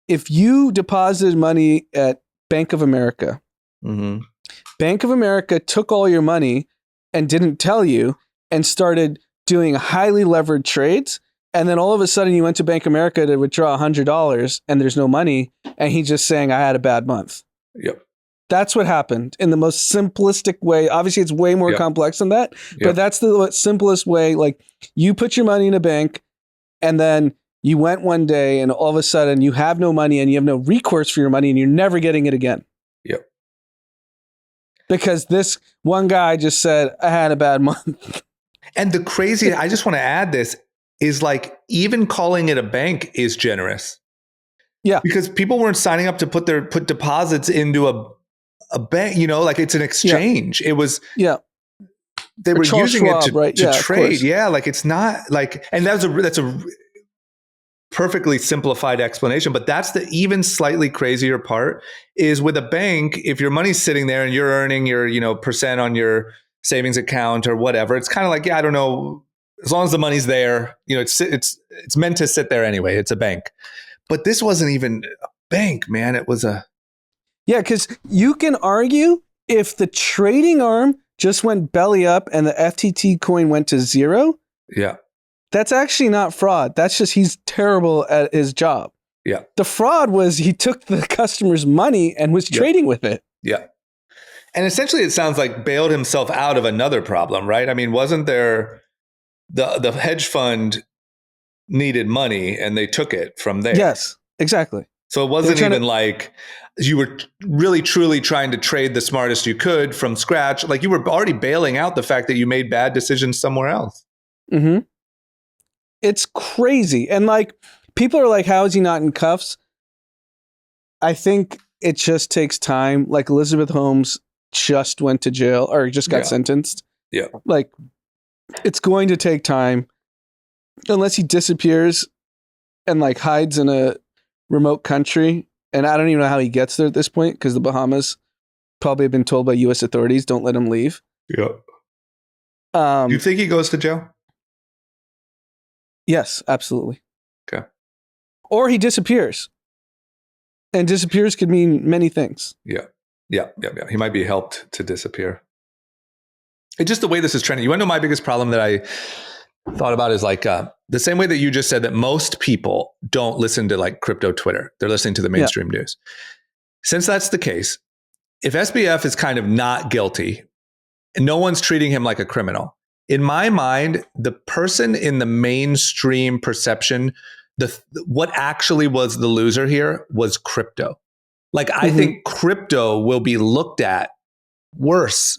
if you deposited money at Bank of America, Bank of America took all your money and didn't tell you and started doing highly levered trades. And then all of a sudden you went to Bank of America to withdraw $100 and there's no money. And he's just saying, I had a bad month. Yep. That's what happened in the most simplistic way. Obviously, it's way more complex than that, but that's the simplest way. Like you put your money in a bank and then you went one day and all of a sudden you have no money and you have no recourse for your money and you're never getting it again. Yep. Because this one guy just said, I had a bad month. And the crazy, I just want to add this, is like even calling it a bank is generous. Yeah. Because people weren't signing up to put deposits into a bank, like it's an exchange. It was, they were using it to trade. Yeah. Like it's not like, and that's a perfectly simplified explanation, but that's the even slightly crazier part is with a bank, if your money's sitting there and you're earning your, percent on your savings account or whatever, it's kind of like, I don't know, as long as the money's there, it's meant to sit there anyway. It's a bank. But this wasn't even a bank, man. It was because you can argue if the trading arm just went belly up and the FTT coin went to zero. Yeah. That's actually not fraud. That's just he's terrible at his job. Yeah. The fraud was he took the customer's money and was trading with it. Yeah. And essentially it sounds like bailed himself out of another problem, right? I mean, wasn't there the hedge fund needed money and they took it from there? Yes, exactly. So it wasn't even like you were really truly trying to trade the smartest you could from scratch. Like you were already bailing out the fact that you made bad decisions somewhere else. Mm-hmm. It's crazy. And like People are like, how is he not in cuffs? I think it just takes time. Like Elizabeth Holmes just went to jail or just got sentenced. Yeah. Like it's going to take time unless he disappears and like hides in a remote country. And I don't even know how he gets there at this point because the Bahamas probably have been told by U.S. authorities, don't let him leave. Yeah. Do you think he goes to jail? Yes, absolutely. Okay. Or he disappears. And disappears could mean many things. Yeah. He might be helped to disappear. It's just the way this is trending. You want to know my biggest problem that I thought about is like the same way that you just said that most people don't listen to like crypto Twitter. They're listening to the mainstream news. Since that's the case, if SBF is kind of not guilty and no one's treating him like a criminal, in my mind, the person in the mainstream perception, what actually was the loser here was crypto. Like, I think crypto will be looked at worse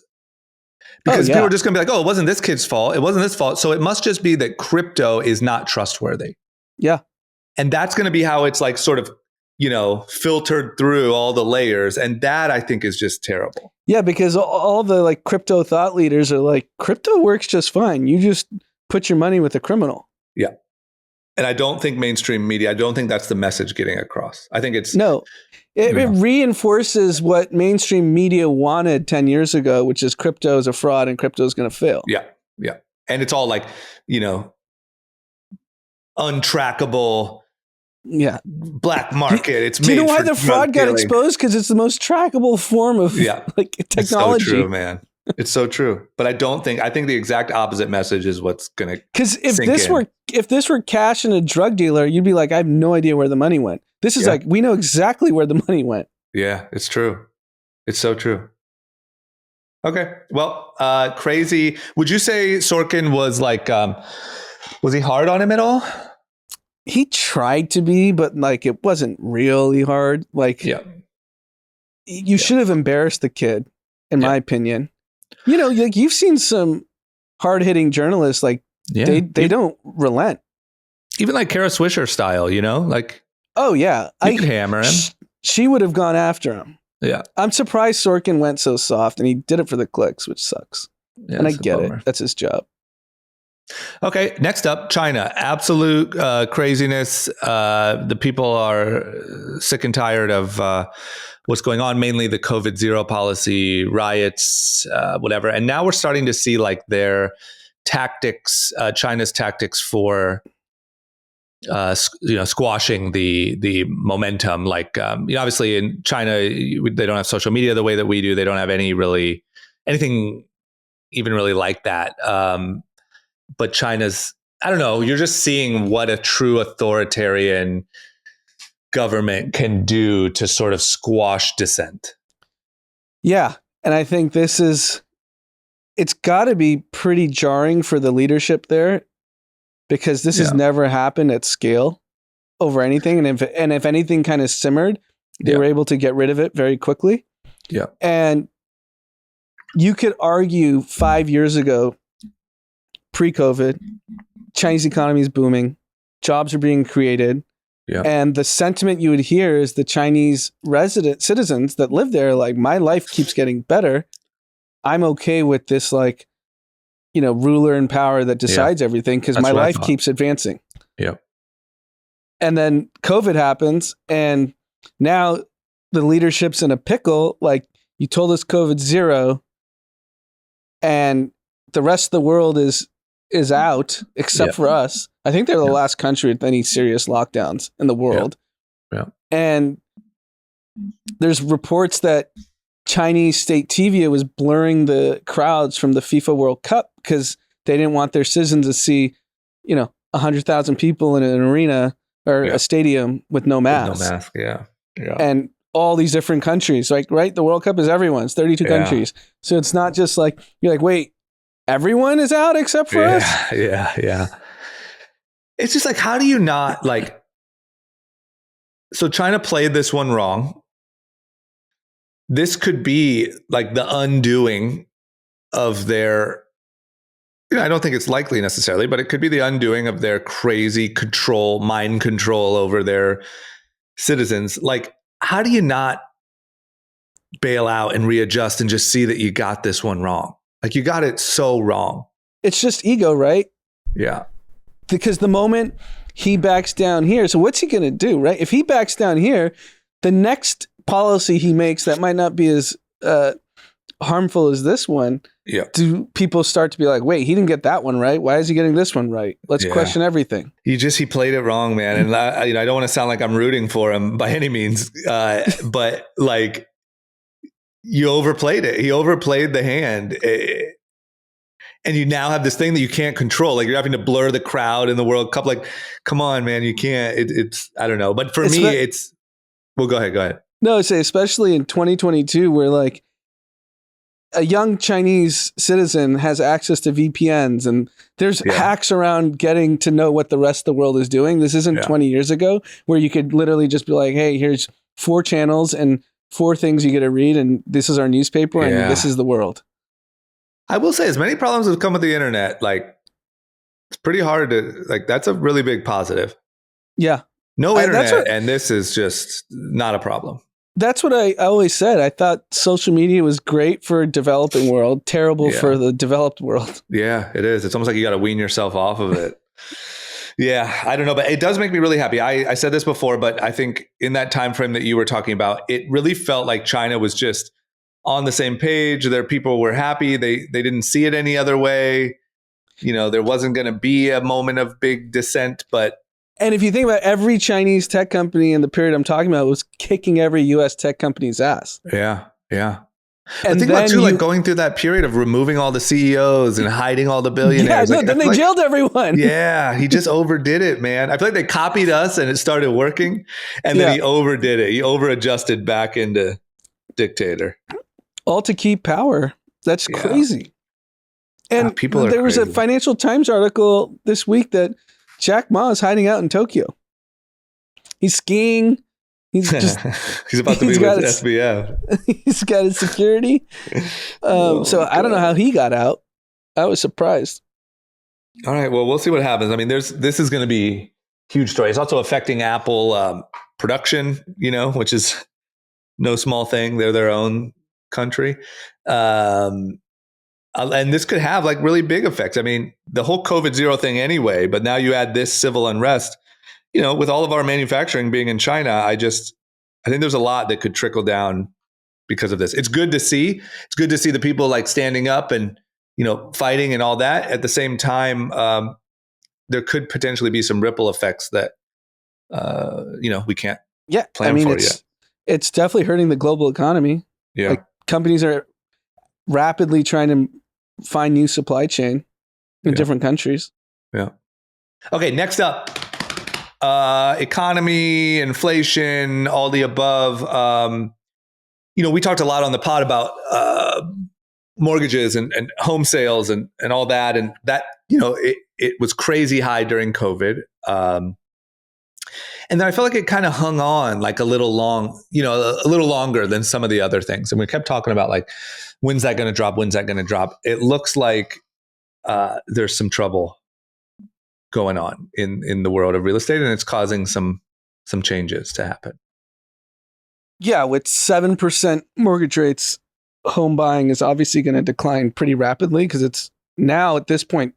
because people are just going to be like, oh, it wasn't this kid's fault. It wasn't this fault. So it must just be that crypto is not trustworthy. Yeah. And that's going to be how it's like sort of, filtered through all the layers. And that I think is just terrible. Yeah, because all the like crypto thought leaders are like, crypto works just fine. You just put your money with a criminal. Yeah. And I don't think mainstream media, I don't think that's the message getting across. I think it's... No, it reinforces what mainstream media wanted 10 years ago, which is crypto is a fraud and crypto is going to fail. Yeah. And it's all like, untrackable... Yeah. Black market. It's do you know why the fraud got exposed? Because it's the most trackable form of like technology. It's so true, man. It's so true. But I think the exact opposite message is what's going to Because if this were cash and a drug dealer, you'd be like, I have no idea where the money went. This is like, we know exactly where the money went. Yeah, it's true. It's so true. Okay. Well, crazy. Would you say Sorkin was like, was he hard on him at all? He tried to be, but like it wasn't really hard. Like, you should have embarrassed the kid, in my opinion. Like you've seen some hard-hitting journalists, like they don't relent. Even like Kara Swisher style, like. Oh yeah, you could hammer him. She would have gone after him. Yeah, I'm surprised Sorkin went so soft, and he did it for the clicks, which sucks. Yeah, and I get it. That's his job. Okay, next up, China. Absolute craziness. The people are sick and tired of what's going on, mainly the COVID zero policy, riots, whatever. And now we're starting to see like their tactics, China's tactics for squashing the momentum. Like obviously in China, they don't have social media the way that we do. They don't have anything even really like that. But China's, I don't know, you're just seeing what a true authoritarian government can do to sort of squash dissent. Yeah. And I think it's got to be pretty jarring for the leadership there because this has never happened at scale over anything. And if anything kind of simmered, they were able to get rid of it very quickly. Yeah. And you could argue 5 years ago, pre-COVID, Chinese economy is booming, jobs are being created, and the sentiment you would hear is the Chinese citizens that live there, like, my life keeps getting better. I'm okay with this, like, ruler in power that decides everything because my life keeps advancing. Yeah. And then COVID happens, and now the leadership's in a pickle. Like, you told us COVID zero, and the rest of the world is out except for us. I think they're the last country with any serious lockdowns in the world. Yeah. And there's reports that Chinese state TV was blurring the crowds from the FIFA World Cup because they didn't want their citizens to see, 100,000 people in an arena or a stadium with no mask. With no mask, yeah. And all these different countries, like, right? The World Cup is everyone's, 32 countries. So it's not just like, you're like, wait, everyone is out except for us? Yeah. It's just like, how do you not like, so China played this one wrong. This could be like the undoing of their I don't think it's likely necessarily, but it could be the undoing of their crazy mind control over their citizens. Like, how do you not bail out and readjust and just see that you got this one wrong? Like, you got it so wrong. It's just ego, right? Yeah. Because the moment he backs down here, so what's he going to do, right? If he backs down here, the next policy he makes that might not be as harmful as this one, do people start to be like, wait, he didn't get that one right. Why is he getting this one right? Let's question everything. He played it wrong, man. And I don't want to sound like I'm rooting for him by any means, but like, you overplayed it. He overplayed the hand. And you now have this thing that you can't control. Like, you're having to blur the crowd in the World Cup. Like, come on, man, you can't. It's I don't know. But for me, it's well, go ahead. No, say especially in 2022, where like a young Chinese citizen has access to VPNs and there's hacks around getting to know what the rest of the world is doing. This isn't 20 years ago where you could literally just be like, hey, here's 4 channels and 4 things you get to read, and this is our newspaper, and this is the world. I will say, as many problems have come with the internet, like, it's pretty hard to, like, that's a really big positive. Yeah. No internet, and this is just not a problem. That's what I always said. I thought social media was great for developing world, terrible for the developed world. Yeah, it is. It's almost like you got to wean yourself off of it. Yeah, I don't know, but it does make me really happy. I said this before, but I think in that time frame that you were talking about, it really felt like China was just on the same page. Their people were happy. They didn't see it any other way. There wasn't going to be a moment of big dissent, but. And if you think about every Chinese tech company in the period I'm talking about was kicking every US tech company's ass. Yeah. And think about too, like going through that period of removing all the CEOs and hiding all the billionaires. Then they jailed everyone. Yeah, he just overdid it, man. I feel like they copied us and it started working, and then he overdid it. He over-adjusted back into dictator. All to keep power. That's crazy. And there was a Financial Times article this week that Jack Ma is hiding out in Tokyo. He's skiing. He's about to be with SBF. He's got his security. So I don't know how he got out. I was surprised. All right. Well, we'll see what happens. I mean, this is going to be a huge story. It's also affecting Apple production, which is no small thing. They're their own country. And this could have like really big effects. I mean, the whole COVID zero thing anyway, but now you add this civil unrest, with all of our manufacturing being in China, I think there's a lot that could trickle down because of this. It's good to see. It's good to see the people like standing up and, fighting and all that. At the same time, there could potentially be some ripple effects that, we can't plan for yet. It's definitely hurting the global economy. Yeah. Like, companies are rapidly trying to find new supply chain in different countries. Yeah. Okay. Next up, economy, inflation, all the above. We talked a lot on the pod about mortgages and home sales and all that. And that, it was crazy high during COVID. And then I felt like it kind of hung on like a little longer than some of the other things. And we kept talking about like, when's that going to drop? When's that going to drop? It looks like there's some trouble going on in the world of real estate, and it's causing some changes to happen. Yeah, with 7% mortgage rates, home buying is obviously going to decline pretty rapidly because it's now at this point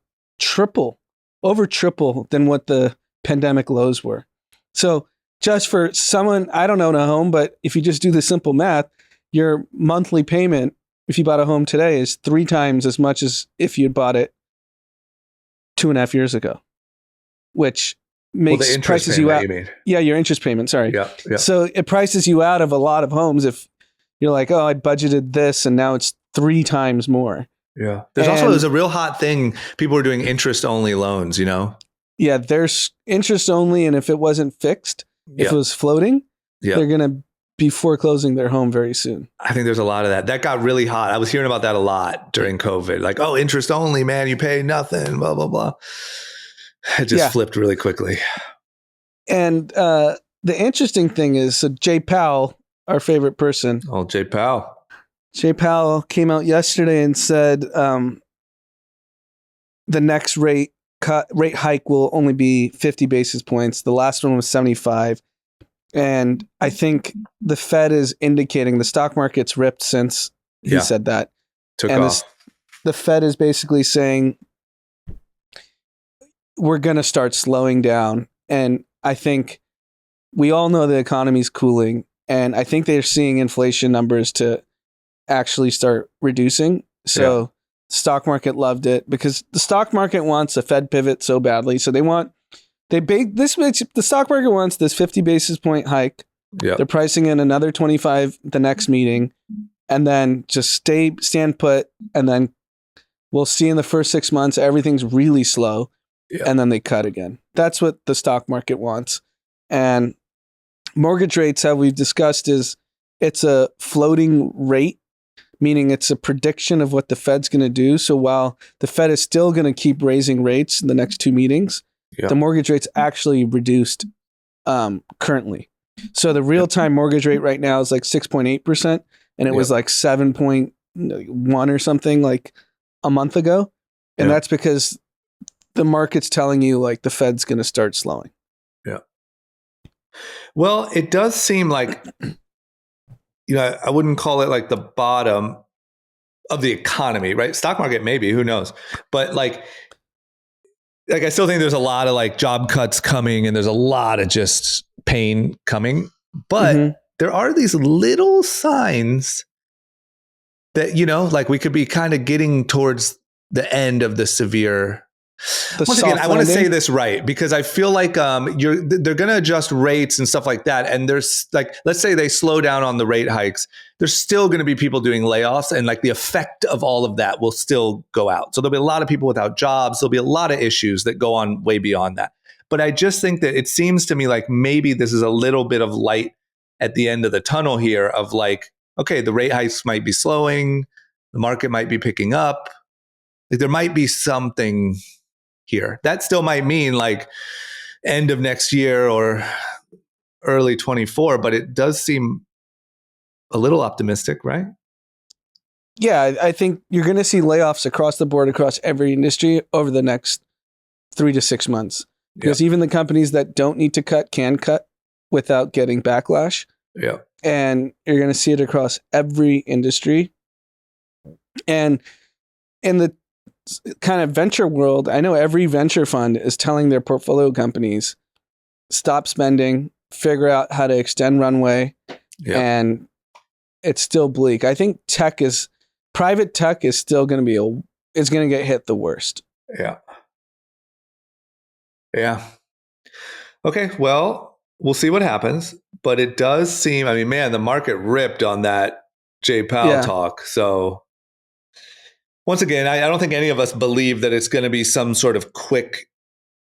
over triple than what the pandemic lows were. So just for someone, I don't own a home, but if you just do the simple math, your monthly payment, if you bought a home today, is 3 times as much as if you'd bought it 2.5 years ago, which makes prices you out. Yeah, your interest payment. Sorry. Yeah. So it prices you out of a lot of homes if you're like, oh, I budgeted this and now it's 3 times more. Yeah. There's a real hot thing. People are doing interest only loans, Yeah, there's interest only, and if it wasn't fixed, if it was floating, they're going to be foreclosing their home very soon. I think there's a lot of that. That got really hot. I was hearing about that a lot during COVID. Like, oh, interest only, man, you pay nothing, blah, blah, blah. It just flipped really quickly. And the interesting thing is, so Jay Powell, our favorite person. Oh, Jay Powell. Jay Powell came out yesterday and said the next rate hike will only be 50 basis points. The last one was 75. And I think the Fed is indicating the stock market's ripped since he said that. Took and off. The Fed is basically saying we're going to start slowing down. And I think we all know the economy's cooling. And I think they're seeing inflation numbers to actually start reducing. So the stock market loved it because the stock market wants a Fed pivot so badly. So the stock market wants this 50 basis point hike. Yeah. They're pricing in another 25 the next meeting, and then just stand put. And then we'll see in the first 6 months, everything's really slow. Yeah. And then they cut again. That's what the stock market wants. And mortgage rates, how we've discussed, it's a floating rate, meaning it's a prediction of what the Fed's going to do. So while the Fed is still going to keep raising rates in the next two meetings, the mortgage rate's actually reduced currently. So the real-time mortgage rate right now is like 6.8%, and it was like 7.1 or something like a month ago. And that's because the market's telling you like the Fed's going to start slowing. Yeah. Well, it does seem like, I wouldn't call it like the bottom of the economy, right? Stock market, maybe, who knows? But like I still think there's a lot of like job cuts coming and there's a lot of just pain coming. But there are these little signs that, like we could be kind of getting towards the end of the severe. Once again, I want to say this right, because I feel like they're going to adjust rates and stuff like that. And there's like, let's say they slow down on the rate hikes. There's still going to be people doing layoffs, and like the effect of all of that will still go out. So there'll be a lot of people without jobs. There'll be a lot of issues that go on way beyond that. But I just think that it seems to me like maybe this is a little bit of light at the end of the tunnel here of like, okay, the rate hikes might be slowing. The market might be picking up. Like there might be something here. That still might mean like end of next year or early 24, but it does seem a little optimistic, right? Yeah, I think you're going to see layoffs across the board, across every industry over the next 3 to 6 months. Because even the companies that don't need to cut can cut without getting backlash. Yeah. And you're going to see it across every industry. And in the kind of venture world, I know every venture fund is telling their portfolio companies, stop spending, figure out how to extend runway. Yeah. And it's still bleak. I think private tech is still going to is going to get hit the worst. Yeah. Yeah. Okay. Well, we'll see what happens, but it does seem, the market ripped on that Jay Powell talk. So once again, I don't think any of us believe that it's going to be some sort of quick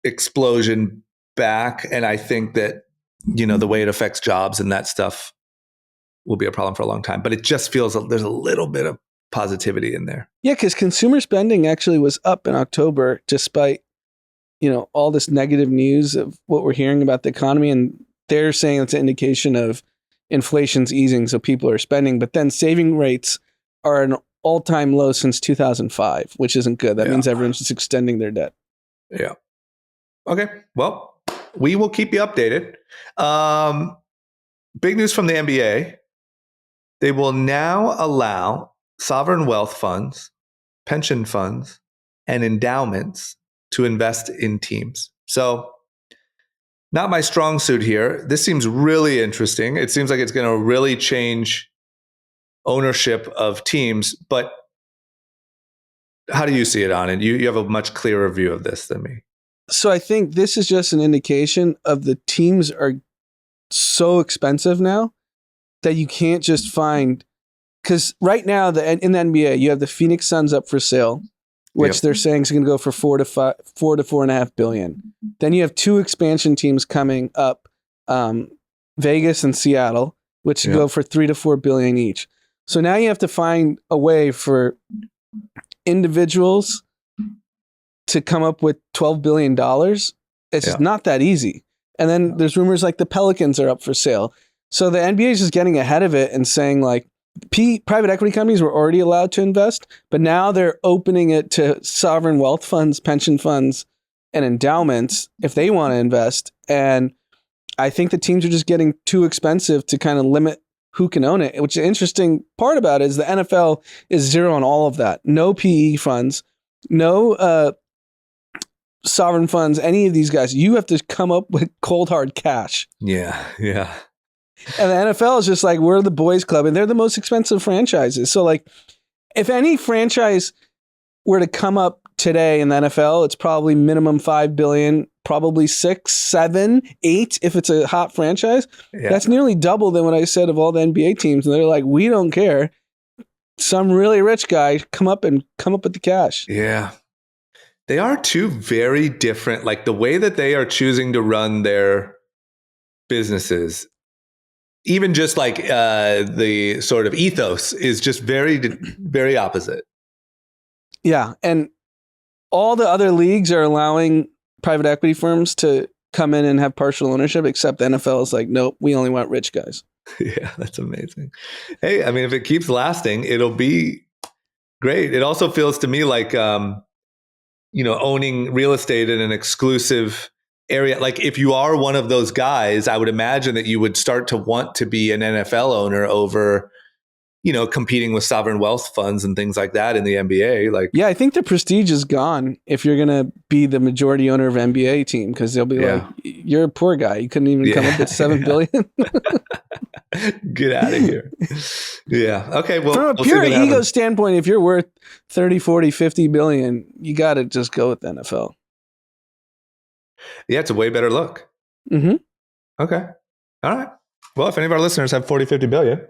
explosion back. And I think that, the way it affects jobs and that stuff will be a problem for a long time. But it just feels there's a little bit of positivity in there. Yeah, because consumer spending actually was up in October, despite, all this negative news of what we're hearing about the economy. And they're saying it's an indication of inflation's easing, so people are spending. But then saving rates are an all-time low since 2005, which isn't good. That means everyone's just extending their debt. Yeah. Okay. Well, we will keep you updated. Big news from the NBA. They will now allow sovereign wealth funds, pension funds, and endowments to invest in teams. So not my strong suit here. This seems really interesting. It seems like it's going to really change ownership of teams, but how do you see it, Anand? You have a much clearer view of this than me. So I think this is just an indication of the teams are so expensive now that you can't just find, because right now in the NBA you have the Phoenix Suns up for sale, which they're saying is going to go for $4 to $4.5 billion. Then you have two expansion teams coming up, Vegas and Seattle, which go for $3 to $4 billion each. So now you have to find a way for individuals to come up with $12 billion. It's just not that easy. And then there's rumors like the Pelicans are up for sale. So the NBA is just getting ahead of it and saying like, private equity companies were already allowed to invest, but now they're opening it to sovereign wealth funds, pension funds, and endowments if they want to invest. And I think the teams are just getting too expensive to kind of limit who can own it, which the interesting part about it is the NFL is zero on all of that. No PE funds, no sovereign funds, any of these guys. You have to come up with cold hard cash. Yeah. Yeah. And the NFL is just like, we're the boys club, and they're the most expensive franchises. So like, if any franchise were to come up today in the NFL, it's probably minimum 5 billion, probably 6, 7, 8 if it's a hot franchise. Yeah. That's nearly double than what I said of all the NBA teams. And they're like, we don't care. Some really rich guy come up with the cash. Yeah. They are two very different, like the way that they are choosing to run their businesses, even just like the sort of ethos is just very, very opposite. Yeah. And all the other leagues are allowing private equity firms to come in and have partial ownership, except the NFL is like, nope, we only want rich guys. Yeah, that's amazing. Hey, I mean, if it keeps lasting, it'll be great. It also feels to me like, owning real estate in an exclusive area. Like if you are one of those guys, I would imagine that you would start to want to be an NFL owner over, competing with sovereign wealth funds and things like that in the NBA. Like, yeah, I think the prestige is gone if you're going to be the majority owner of an NBA team, because they'll be like, you're a poor guy. You couldn't even come up with $7 billion. Get out of here. Yeah. Okay. Well, from a pure ego standpoint, if you're worth 30, 40, 50 billion, you got to just go with the NFL. Yeah, it's a way better look. Mm-hmm. Okay. All right. Well, if any of our listeners have 40, 50 billion,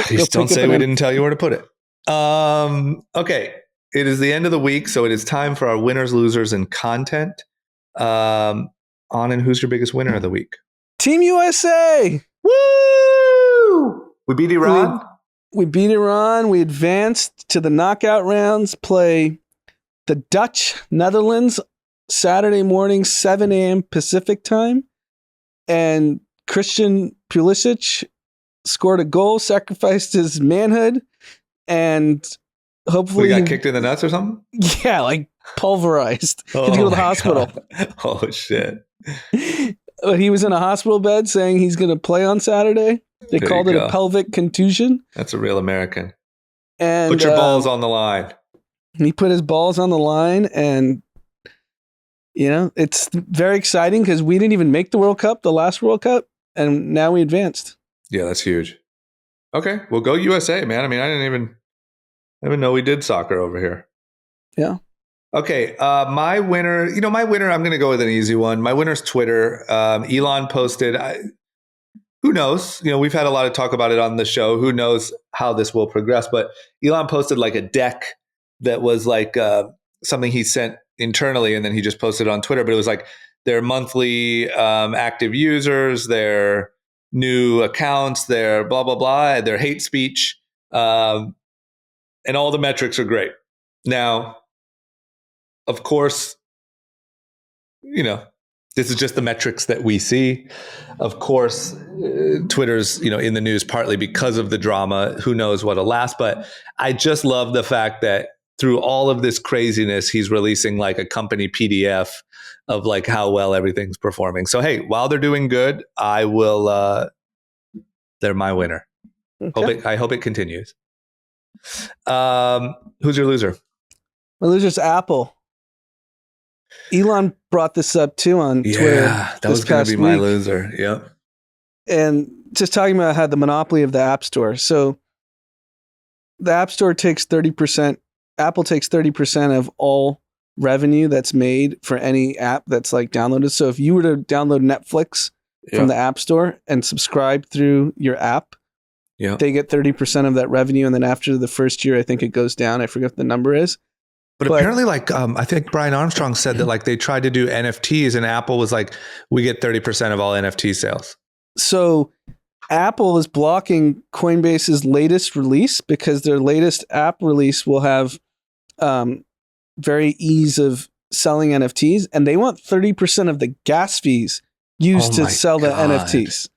just don't say we didn't tell you where to put it. Okay. It is the end of the week, so it is time for our winners, losers, and content. Anand, who's your biggest winner of the week? Team USA. Woo! We beat Iran. We beat Iran. We advanced to the knockout rounds, play the Dutch Netherlands Saturday morning, 7 a.m. Pacific time. And Christian Pulisic scored a goal, sacrificed his manhood, and hopefully he got kicked in the nuts or something? Yeah, like pulverized. He had to go to the hospital. God. Oh, shit. But he was in a hospital bed saying he's going to play on Saturday. They called it a pelvic contusion. That's a real American. And put your balls on the line. He put his balls on the line, and it's very exciting because we didn't even make the World Cup, the last World Cup, and now we advanced. Yeah, that's huge. Okay, well, go USA, man. I mean, I didn't even know we did soccer over here. Yeah. Okay, my winner, I'm going to go with an easy one. My winner's Twitter. Elon posted, who knows? We've had a lot of talk about it on the show. Who knows how this will progress? But Elon posted like a deck that was like something he sent internally, and then he just posted it on Twitter. But it was like their monthly active users, their new accounts, their blah, blah, blah, their hate speech. And all the metrics are great. Now, of course, this is just the metrics that we see. Of course, Twitter's, in the news partly because of the drama. Who knows what'll last? But I just love the fact that through all of this craziness, he's releasing like a company PDF of like how well everything's performing. So, hey, while they're doing good, I will, they're my winner. Okay. I hope it continues. Who's your loser? My loser's Apple. Elon brought this up too on Twitter. Yeah, that was going to be my loser. Yep. And just talking about how the monopoly of the App Store. So the App Store takes 30%. Apple takes 30% of all revenue that's made for any app that's like downloaded. So if you were to download Netflix from the App Store and subscribe through your app, they get 30% of that revenue. And then after the first year, I think it goes down. I forget what the number is. But apparently, like, I think Brian Armstrong said that like they tried to do NFTs and Apple was like, we get 30% of all NFT sales. So Apple is blocking Coinbase's latest release because their latest app release will have very ease of selling NFTs. And they want 30% of the gas fees used to sell the NFTs.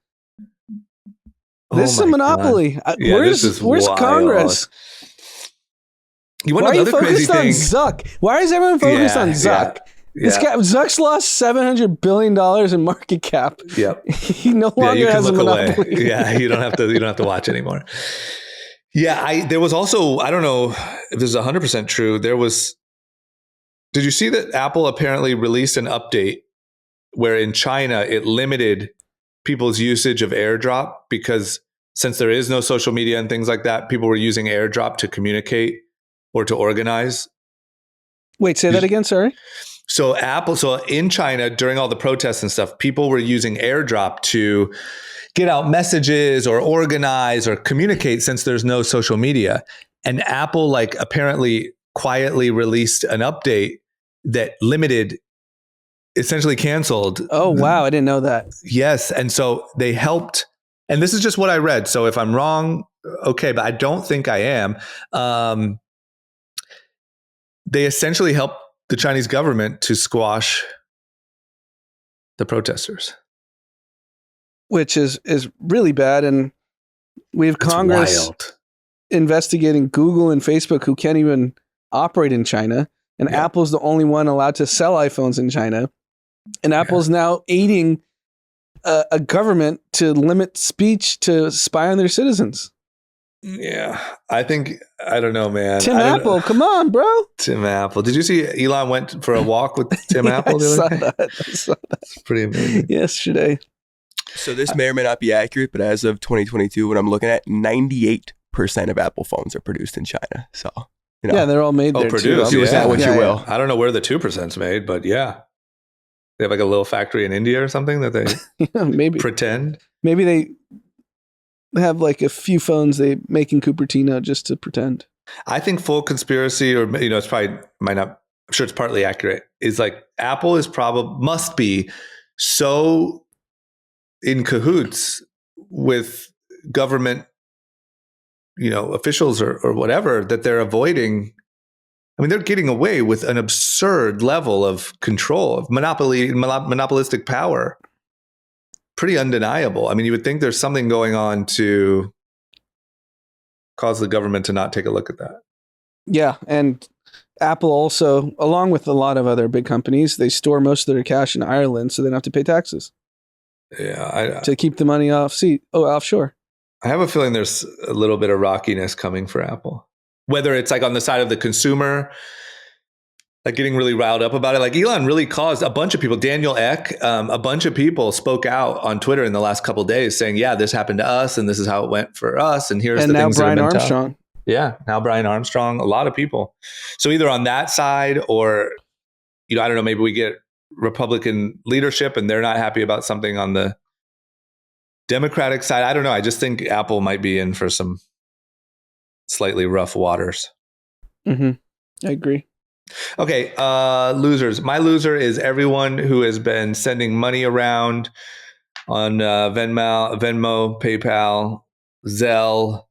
This is a my monopoly. God. Yeah, this is Where's wild. Congress? You want Why are you another crazy focused on thing? Zuck? Why is everyone focused on Zuck? This guy, Zuck's lost $700 billion in market cap. Yep. He no Yeah, longer you can has a look away. monopoly. Yeah, you don't have to watch anymore. Yeah, there was also, I don't know if this is 100% true. Did you see that Apple apparently released an update where in China it limited people's usage of AirDrop because since there is no social media and things like that, people were using AirDrop to communicate or to organize. Wait, say that again. Sorry. So in China, during all the protests and stuff, people were using AirDrop to get out messages or organize or communicate since there's no social media. And Apple apparently quietly released an update that essentially canceled. Oh, wow. I didn't know that. Yes. And so they helped, and this is just what I read. So if I'm wrong, okay, but I don't think I am. They essentially helped the Chinese government to squash the protesters. Which is really bad. And we have Congress wild. investigating Google and Facebook who can't even operate in China. And Apple's the only one allowed to sell iPhones in China. And Apple's now aiding a government to limit speech to spy on their citizens. Yeah, I don't know, man. Tim Apple, come on, bro. Tim Apple. Did you see Elon went for a walk with Tim Apple? I saw that. That's pretty amazing. Yesterday. So this may or may not be accurate, but as of 2022, what I'm looking at, 98% of Apple phones are produced in China. So, yeah, they're all made there produced. too. Do with that what you will. I don't know where the 2%'s made, but yeah. They have a little factory in India or something that they maybe pretend. Maybe they have a few phones they make in Cupertino just to pretend. I think full conspiracy, or it's probably might not. I'm sure it's partly accurate. Is Apple must be so in cahoots with government, officials or whatever that they're avoiding. I mean, they're getting away with an absurd level of control, of monopolistic power. Pretty undeniable. I mean, you would think there's something going on to cause the government to not take a look at that. Yeah, and Apple also, along with a lot of other big companies, they store most of their cash in Ireland so they don't have to pay taxes. Yeah, to keep the money offshore. I have a feeling there's a little bit of rockiness coming for Apple. Whether it's on the side of the consumer, getting really riled up about it. Elon really caused a bunch of people, Daniel Ek, a bunch of people spoke out on Twitter in the last couple of days saying, yeah, this happened to us and this is how it went for us. And here's the things that have been tough. Brian Armstrong. Yeah, now Brian Armstrong, a lot of people. So either on that side or, I don't know, maybe we get Republican leadership and they're not happy about something on the Democratic side. I don't know. I just think Apple might be in for some slightly rough waters. Mm-hmm. I agree. Okay, losers. My loser is everyone who has been sending money around on Venmo, PayPal, Zelle.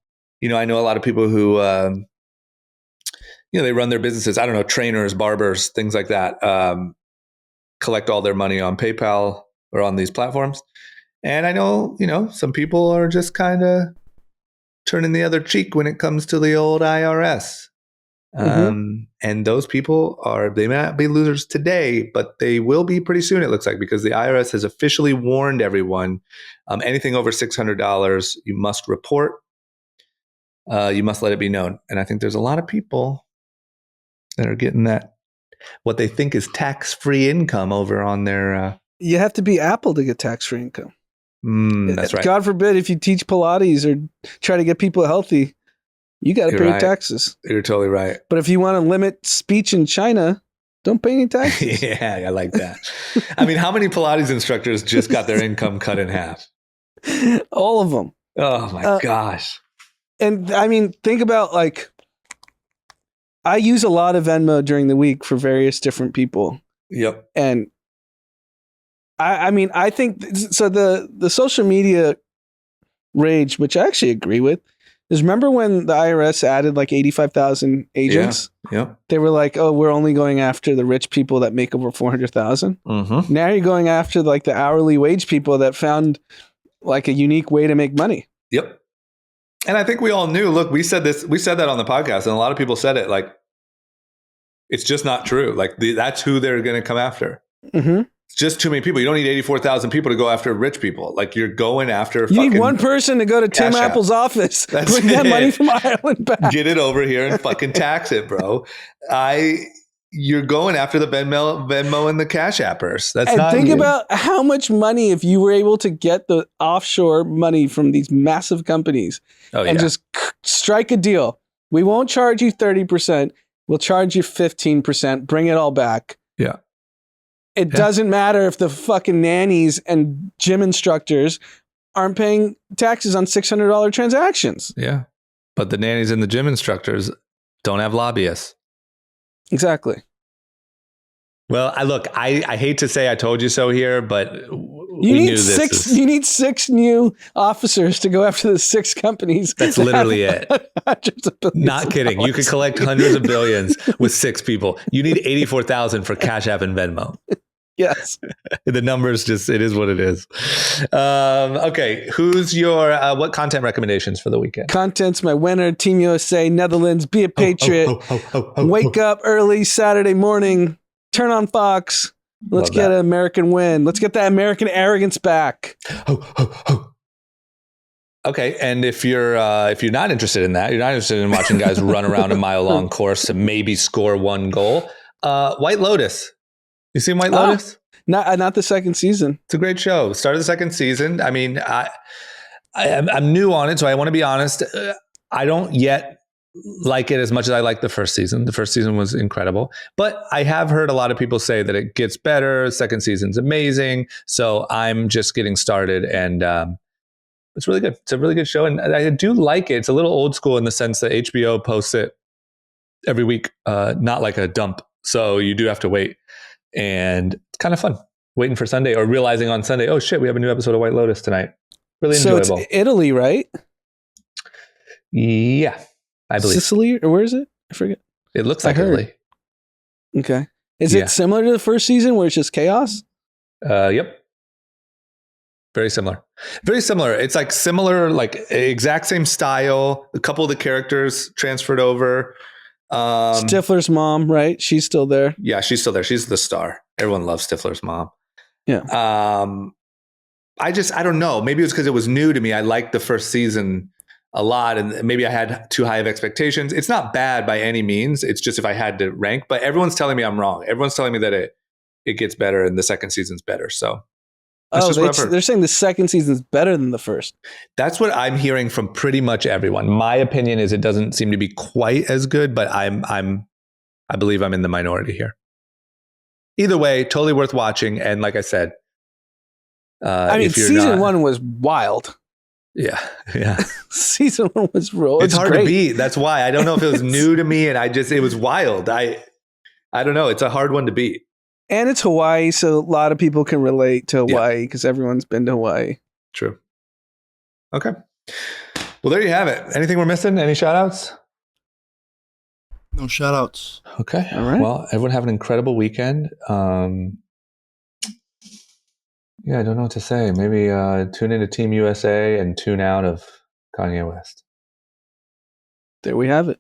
I know a lot of people who, they run their businesses. I don't know, trainers, barbers, things like that. Collect all their money on PayPal or on these platforms. And I know, some people are just kind of turning the other cheek when it comes to the old IRS. And those people they may not be losers today, but they will be pretty soon, it looks like, because the IRS has officially warned everyone, anything over $600, you must report. You must let it be known. And I think there's a lot of people that are getting what they think is tax-free income over on their... You have to be Apple to get tax-free income. That's right. God forbid if you teach Pilates or try to get people healthy, you got to pay taxes. You're totally right. But if you want to limit speech in China, don't pay any taxes. Yeah, I like that. I mean, how many Pilates instructors just got their income cut in half? All of them. Oh my gosh. And I mean, think about I use a lot of Venmo during the week for various different people. Yep. And I think so. The social media rage, which I actually agree with, is remember when the IRS added 85,000 agents? Yeah. They were like, oh, we're only going after the rich people that make over 400,000. Mm-hmm. Now you're going after the hourly wage people that found a unique way to make money. Yep. And I think we all knew, look, we said that on the podcast, and a lot of people said it, like, it's just not true. Like, that's who they're going to come after. Mm-hmm. It's just too many people. You don't need 84,000 people to go after rich people. Like, you're going after You need one person to go to Tim Cash App. Apple's office, That's bring that it. money from Ireland back. Get it over here and fucking tax it, bro. You're going after the Venmo and the Cash Appers. That's And not think you. about how much money if you were able to get the offshore money from these massive companies and just strike a deal. We won't charge you 30%. We'll charge you 15%. Bring it all back. Yeah. It doesn't matter if the fucking nannies and gym instructors aren't paying taxes on $600 transactions. Yeah. But the nannies and the gym instructors don't have lobbyists. Exactly. Well, I hate to say I told you so here, but You need six new officers to go after the 6 companies. That's literally it. Hundreds of billions Not of kidding. You dollars. could collect hundreds of billions with 6 people. You need 84,000 for Cash App and Venmo. Yes. The numbers it is what it is. Okay. Who's your, what content recommendations for the weekend? Content's my winner. Team USA, Netherlands, be a patriot. Wake up early Saturday morning. Turn on Fox. Let's Love get that. an American win. Let's get that American arrogance back. Okay, and if you're not interested in that, you're not interested in watching guys run around a mile-long course to maybe score 1 goal. White Lotus. You seen White Lotus? Not the second season. It's a great show. Started the second season. I mean, I'm new on it, so I want to be honest. I don't yet like it as much as I like the first season. The first season was incredible, but I have heard a lot of people say that it gets better. Second season's amazing. So I'm just getting started, and it's really good. It's a really good show, and I do like it. It's a little old school in the sense that HBO posts it every week, not like a dump. So you do have to wait, and it's kind of fun waiting for Sunday or realizing on Sunday, oh shit, we have a new episode of White Lotus tonight. Really enjoyable. So it's Italy, right? Yeah, I believe. Sicily, or where is it? I forget. It looks I like heard. Italy. Okay. Is Yeah. it similar to the first season where it's just chaos? Yep. Very similar. Very similar. It's like similar, like exact same style. A couple of the characters transferred over. Stifler's mom, right? She's still there. Yeah, she's still there. She's the star. Everyone loves Stifler's mom. Yeah. I don't know. Maybe it was because it was new to me. I liked the first season a lot, and maybe I had too high of expectations. It's not bad by any means. It's just if I had to rank, but everyone's telling me I'm wrong. Everyone's telling me that it gets better and the second season's better. So that's just what I've heard. They're saying the second season's better than the first. That's what I'm hearing from pretty much everyone. My opinion is it doesn't seem to be quite as good, but I believe I'm in the minority here. Either way, totally worth watching. And like I said, I mean, season 1 was wild. Yeah. Season 1 was real. It's hard great. to beat. That's why. I don't know if it was new to me, and it was wild. I don't know. It's a hard one to beat. And it's Hawaii, so a lot of people can relate to Hawaii because everyone's been to Hawaii. True. Okay. Well, there you have it. Anything we're missing? Any shout outs? No shout outs. Okay. All right. Well, everyone have an incredible weekend. Yeah, I don't know what to say. Maybe tune into Team USA and tune out of Kanye West. There we have it.